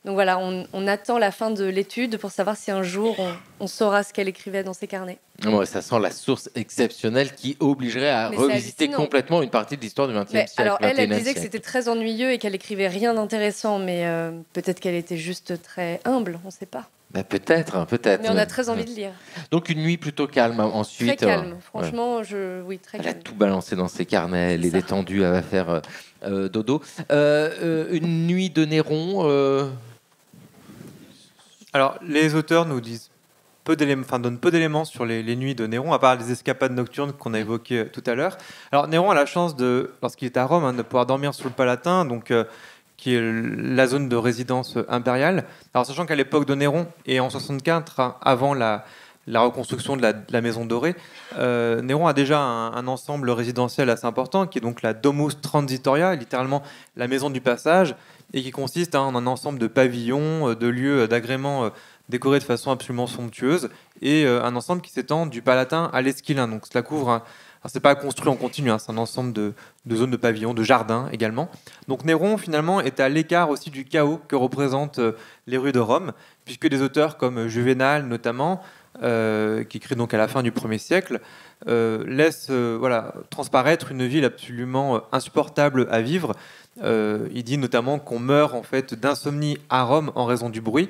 Donc voilà, on attend la fin de l'étude pour savoir si un jour on saura ce qu'elle écrivait dans ses carnets. Ouais, ça sent la source exceptionnelle qui obligerait à revisiter complètement une partie de l'histoire du XXe siècle. Alors elle disait que c'était très ennuyeux et qu'elle écrivait rien d'intéressant, mais peut-être qu'elle était juste très humble, on ne sait pas. Bah, peut-être. Mais on a très envie de lire. Donc une nuit plutôt calme ensuite. Très calme, franchement, très calme. Elle a tout balancé dans ses carnets, elle est détendue, elle va faire dodo. Une nuit de Néron. Alors les auteurs nous disent donnent peu d'éléments sur les nuits de Néron, à part les escapades nocturnes qu'on a évoquées tout à l'heure. Alors Néron a la chance lorsqu'il est à Rome, de pouvoir dormir sur le Palatin, donc qui est la zone de résidence impériale. Alors sachant qu'à l'époque de Néron, et en 64, avant la reconstruction de la Maison Dorée, Néron a déjà un ensemble résidentiel assez important, qui est donc la Domus Transitoria, littéralement la maison du passage, et qui consiste en un ensemble de pavillons, de lieux d'agrément décorés de façon absolument somptueuse, et un ensemble qui s'étend du Palatin à l'Esquilin. Donc cela couvre c'est pas construit en continu, c'est un ensemble de zones de pavillons, de jardins également. Donc Néron, finalement, est à l'écart aussi du chaos que représentent les rues de Rome, puisque des auteurs comme Juvénal, notamment, qui écrit donc à la fin du 1er siècle, laisse transparaître une ville absolument insupportable à vivre. Il dit notamment qu'on meurt en fait d'insomnie à Rome en raison du bruit.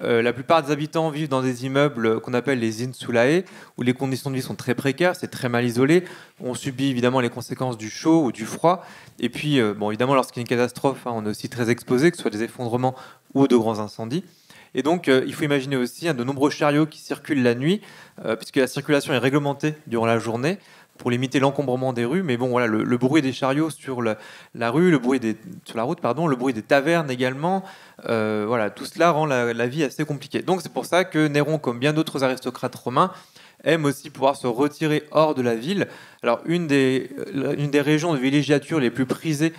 La plupart des habitants vivent dans des immeubles qu'on appelle les insulae, où les conditions de vie sont très précaires, c'est très mal isolé. On subit évidemment les conséquences du chaud ou du froid. Et puis, évidemment, lorsqu'il y a une catastrophe, on est aussi très exposé, que ce soit des effondrements ou de grands incendies. Et donc, il faut imaginer aussi de nombreux chariots qui circulent la nuit, puisque la circulation est réglementée durant la journée pour limiter l'encombrement des rues. Mais bon, voilà, le bruit des chariots sur la rue, sur la route, le bruit des tavernes également, tout cela rend la vie assez compliquée. Donc, c'est pour ça que Néron, comme bien d'autres aristocrates romains, aime aussi pouvoir se retirer hors de la ville. Alors, une des régions de villégiature les plus prisées,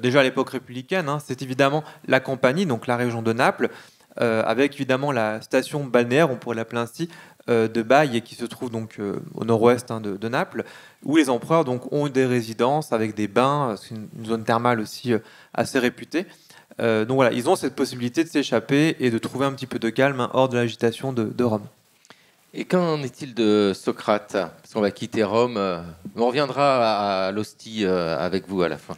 déjà à l'époque républicaine, c'est évidemment la Campanie, donc la région de Naples, avec évidemment la station balnéaire, on pourrait l'appeler ainsi, de Baille, qui se trouve donc au nord-ouest de Naples, où les empereurs donc ont des résidences avec des bains, c'est une zone thermale aussi assez réputée. Donc voilà, ils ont cette possibilité de s'échapper et de trouver un petit peu de calme hors de l'agitation de Rome. Et qu'en est-il de Socrate? Parce qu'on va quitter Rome. On reviendra à l'hostie avec vous à la fin.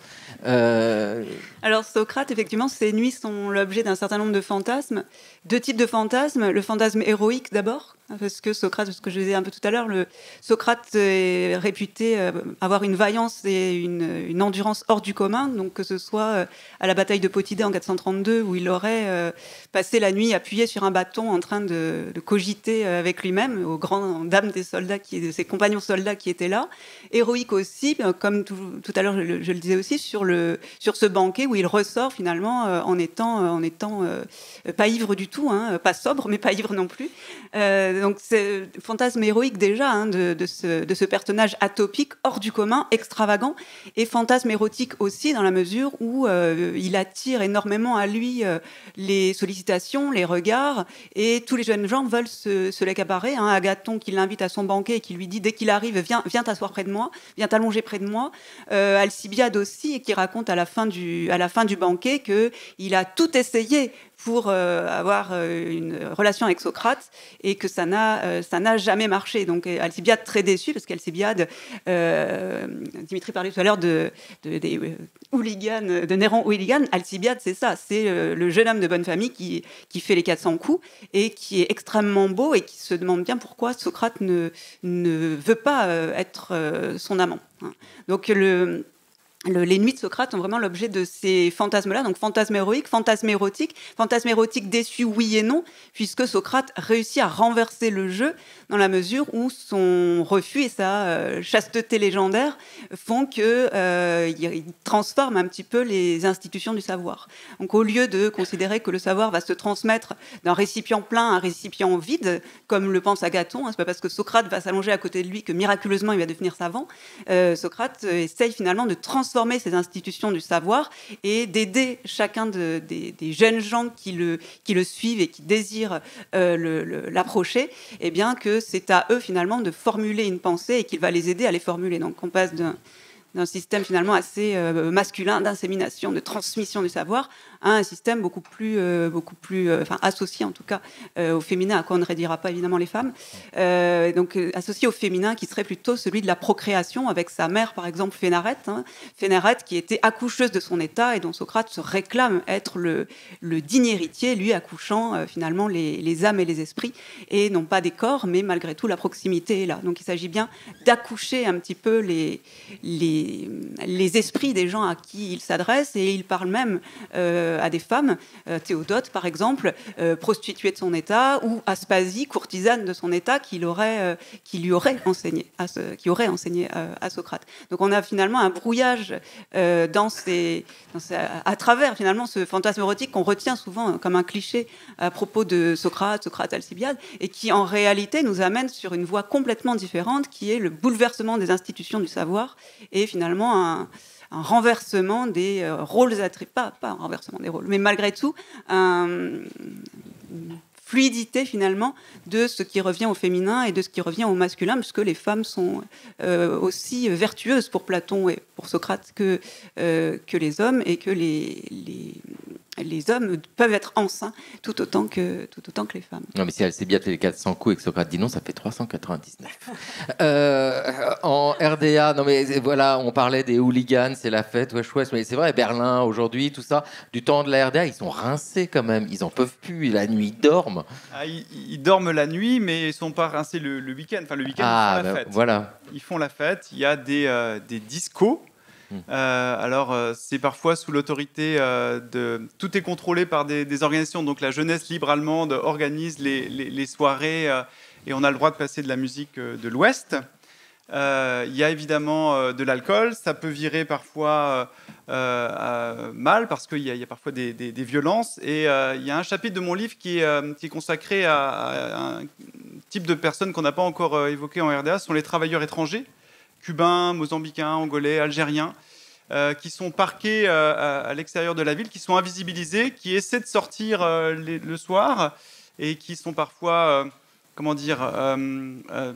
Alors Socrate, effectivement, ces nuits sont l'objet d'un certain nombre de fantasmes. Deux types de fantasmes. Le fantasme héroïque d'abord, parce que Socrate, ce que je disais un peu tout à l'heure, Socrate est réputé avoir une vaillance et une endurance hors du commun. Donc que ce soit à la bataille de Potidée en 432, où il aurait passé la nuit appuyé sur un bâton en train de cogiter avec lui-même, aux grandes dames des soldats, ses compagnons soldats qui étaient là. Héroïque aussi, comme tout à l'heure je le disais aussi, sur ce banquet où il ressort finalement en étant pas ivre du tout, pas sobre mais pas ivre non plus. Donc c'est fantasme héroïque déjà de ce personnage atopique, hors du commun, extravagant, et fantasme érotique aussi dans la mesure où il attire énormément à lui les sollicitations, les regards, et tous les jeunes gens veulent se l'accaparer. Agathon qui l'invite à son banquet et qui lui dit dès qu'il arrive viens t'asseoir près de moi, viens t'allonger près de moi. Alcibiade aussi, et qui raconte à la fin du banquet qu'il a tout essayé pour avoir une relation avec Socrate et que ça n'a jamais marché. Donc Alcibiade très déçue, parce qu'Alcibiade, Dimitri parlait tout à l'heure des hooligans, de Néron hooligan. Alcibiade, c'est ça, c'est le jeune homme de bonne famille qui fait les 400 coups et qui est extrêmement beau et qui se demande bien pourquoi Socrate ne veut pas être son amant. Donc les nuits de Socrate sont vraiment l'objet de ces fantasmes-là, donc fantasme héroïque, fantasme érotique déçu, oui et non, puisque Socrate réussit à renverser le jeu dans la mesure où son refus et sa chasteté légendaire font qu'il transforme un petit peu les institutions du savoir. Donc au lieu de considérer que le savoir va se transmettre d'un récipient plein à un récipient vide, comme le pense Agathon, c'est pas parce que Socrate va s'allonger à côté de lui que miraculeusement il va devenir savant. Socrate essaye finalement de transformer ces institutions du savoir et d'aider chacun des jeunes gens qui le suivent et qui désirent l'approcher, et bien que c'est à eux finalement de formuler une pensée et qu'il va les aider à les formuler. Donc on passe d'un système finalement assez masculin d'insémination, de transmission du savoir, à un système beaucoup plus associé en tout cas au féminin, à quoi on ne réduira pas évidemment les femmes, donc associé au féminin qui serait plutôt celui de la procréation, avec sa mère par exemple Phénarète, Phénarète qui était accoucheuse de son état et dont Socrate se réclame être le digne héritier, lui accouchant finalement les âmes et les esprits, et non pas des corps, mais malgré tout la proximité est là. Donc il s'agit bien d'accoucher un petit peu les esprits des gens à qui il s'adresse, et il parle même à des femmes, Théodote par exemple, prostituée de son état, ou Aspasie, courtisane de son état, qui aurait enseigné à Socrate. Donc on a finalement un brouillage à travers finalement ce fantasme érotique qu'on retient souvent comme un cliché à propos de Socrate, Alcibiade, et qui en réalité nous amène sur une voie complètement différente, qui est le bouleversement des institutions du savoir et finalement un renversement des rôles pas un renversement des rôles, mais malgré tout une fluidité finalement de ce qui revient au féminin et de ce qui revient au masculin, puisque les femmes sont aussi vertueuses pour Platon et pour Socrate que les hommes, et que les hommes peuvent être enceints tout autant que les femmes. Non, mais si Alcibiade fait les 400 coups et que Socrate dit non, ça fait 399. En RDA, non mais voilà, on parlait des hooligans, c'est la fête, ouais, chouette, mais c'est vrai, Berlin aujourd'hui, tout ça, du temps de la RDA, ils sont rincés quand même, ils en peuvent plus, la nuit ils dorment. Ils dorment la nuit, mais ils sont pas rincés le week-end. Enfin, le week-end, ils font la fête. Voilà. Ils font la fête. Il y a des discos. Alors, c'est parfois sous l'autorité tout est contrôlé par des organisations. Donc, la jeunesse libre allemande organise les soirées et on a le droit de passer de la musique de l'Ouest. Il y a évidemment de l'alcool. Ça peut virer parfois mal parce qu'il y a parfois des violences. Et il y a un chapitre de mon livre qui est consacré à un type de personnes qu'on n'a pas encore évoqué en RDA. Ce sont les travailleurs étrangers. Cubains, mozambicains, angolais, algériens, qui sont parqués à l'extérieur de la ville, qui sont invisibilisés, qui essaient de sortir le soir et qui sont parfois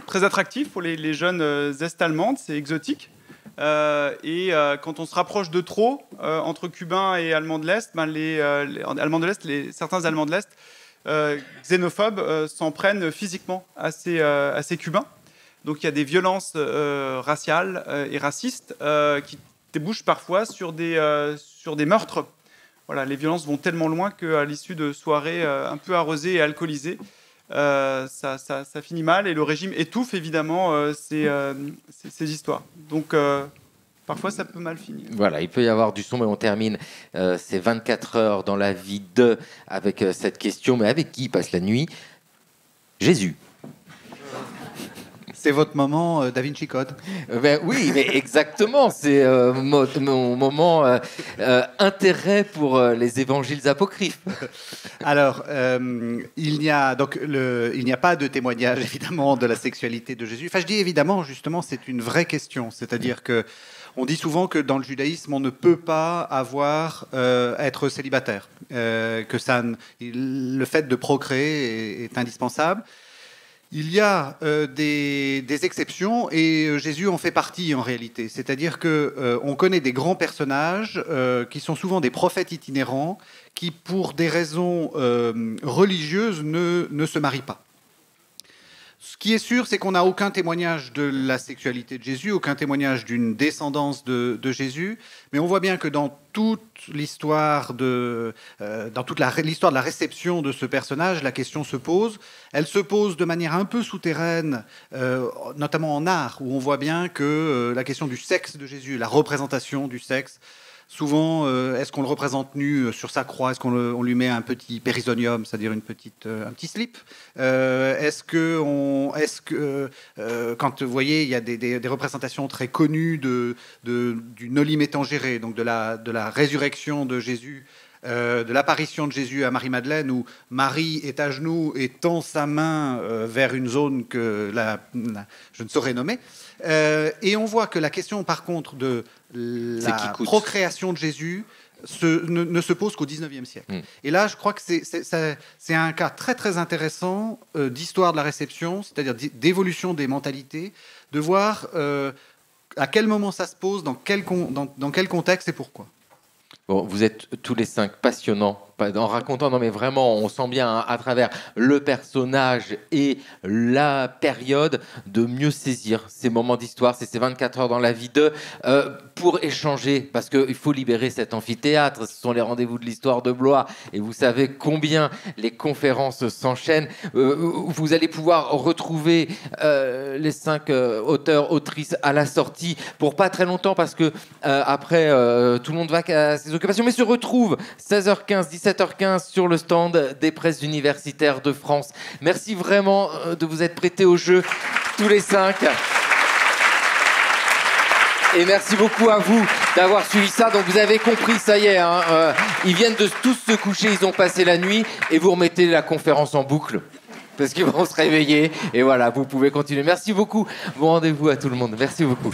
très attractifs pour les jeunes Est-allemandes, c'est exotique. Quand on se rapproche de trop entre Cubains et Allemands de l'Est, certains Allemands de l'Est xénophobes s'en prennent physiquement à ces Cubains. Donc il y a des violences raciales et racistes qui débouchent parfois sur des meurtres. Voilà, les violences vont tellement loin qu'à l'issue de soirées un peu arrosées et alcoolisées, ça finit mal et le régime étouffe évidemment ces histoires. Donc parfois ça peut mal finir. Voilà, il peut y avoir du son, mais on termine ces 24 heures dans la vie avec cette question, mais avec qui passe la nuit? Jésus. C'est votre moment Da Vinci Code. Oui, mais exactement. C'est mon moment intérêt pour les évangiles apocryphes. Alors, il n'y a pas de témoignage évidemment de la sexualité de Jésus. Enfin, je dis évidemment, justement, c'est une vraie question. C'est-à-dire que on dit souvent que dans le judaïsme, on ne peut pas être célibataire, le fait de procréer est indispensable. Il y a des exceptions et Jésus en fait partie en réalité. C'est-à-dire qu'on connaît des grands personnages qui sont souvent des prophètes itinérants qui, pour des raisons religieuses, ne se marient pas. Ce qui est sûr, c'est qu'on n'a aucun témoignage de la sexualité de Jésus, aucun témoignage d'une descendance de Jésus, mais on voit bien que dans toute l'histoire de la réception de ce personnage, la question se pose. Elle se pose de manière un peu souterraine, notamment en art, où on voit bien que la question du sexe de Jésus, la représentation du sexe, souvent, est-ce qu'on le représente nu sur sa croix? Est-ce qu'on lui met un petit périsonium, c'est-à-dire un petit slip? Quand vous voyez, il y a des représentations très connues du noli me tangere, donc de la résurrection de Jésus, de l'apparition de Jésus à Marie-Madeleine, où Marie est à genoux et tend sa main vers une zone que je ne saurais nommer. Et on voit que la question, par contre, de la procréation de Jésus ne se pose qu'au XIXe siècle. Et là, je crois que c'est un cas très, très intéressant d'histoire de la réception, c'est-à-dire d'évolution des mentalités, de voir à quel moment ça se pose, dans quel contexte et pourquoi. Bon, vous êtes tous les 5 passionnants en racontant, non mais vraiment, on sent bien à travers le personnage et la période de mieux saisir ces moments d'histoire, c'est ces 24 heures dans la vie pour échanger, parce qu'il faut libérer cet amphithéâtre, ce sont les rendez-vous de l'histoire de Blois, et vous savez combien les conférences s'enchaînent. Vous allez pouvoir retrouver les 5 auteurs, autrices à la sortie pour pas très longtemps, parce que après, tout le monde va à ses occupations, mais se retrouve 16h15, 17h15 sur le stand des presses universitaires de France. Merci vraiment de vous être prêtés au jeu, tous les 5. Et merci beaucoup à vous d'avoir suivi ça. Donc vous avez compris, ça y est, ils viennent de tous se coucher, ils ont passé la nuit, et vous remettez la conférence en boucle, parce qu'ils vont se réveiller. Et voilà, vous pouvez continuer. Merci beaucoup. Bon rendez-vous à tout le monde. Merci beaucoup.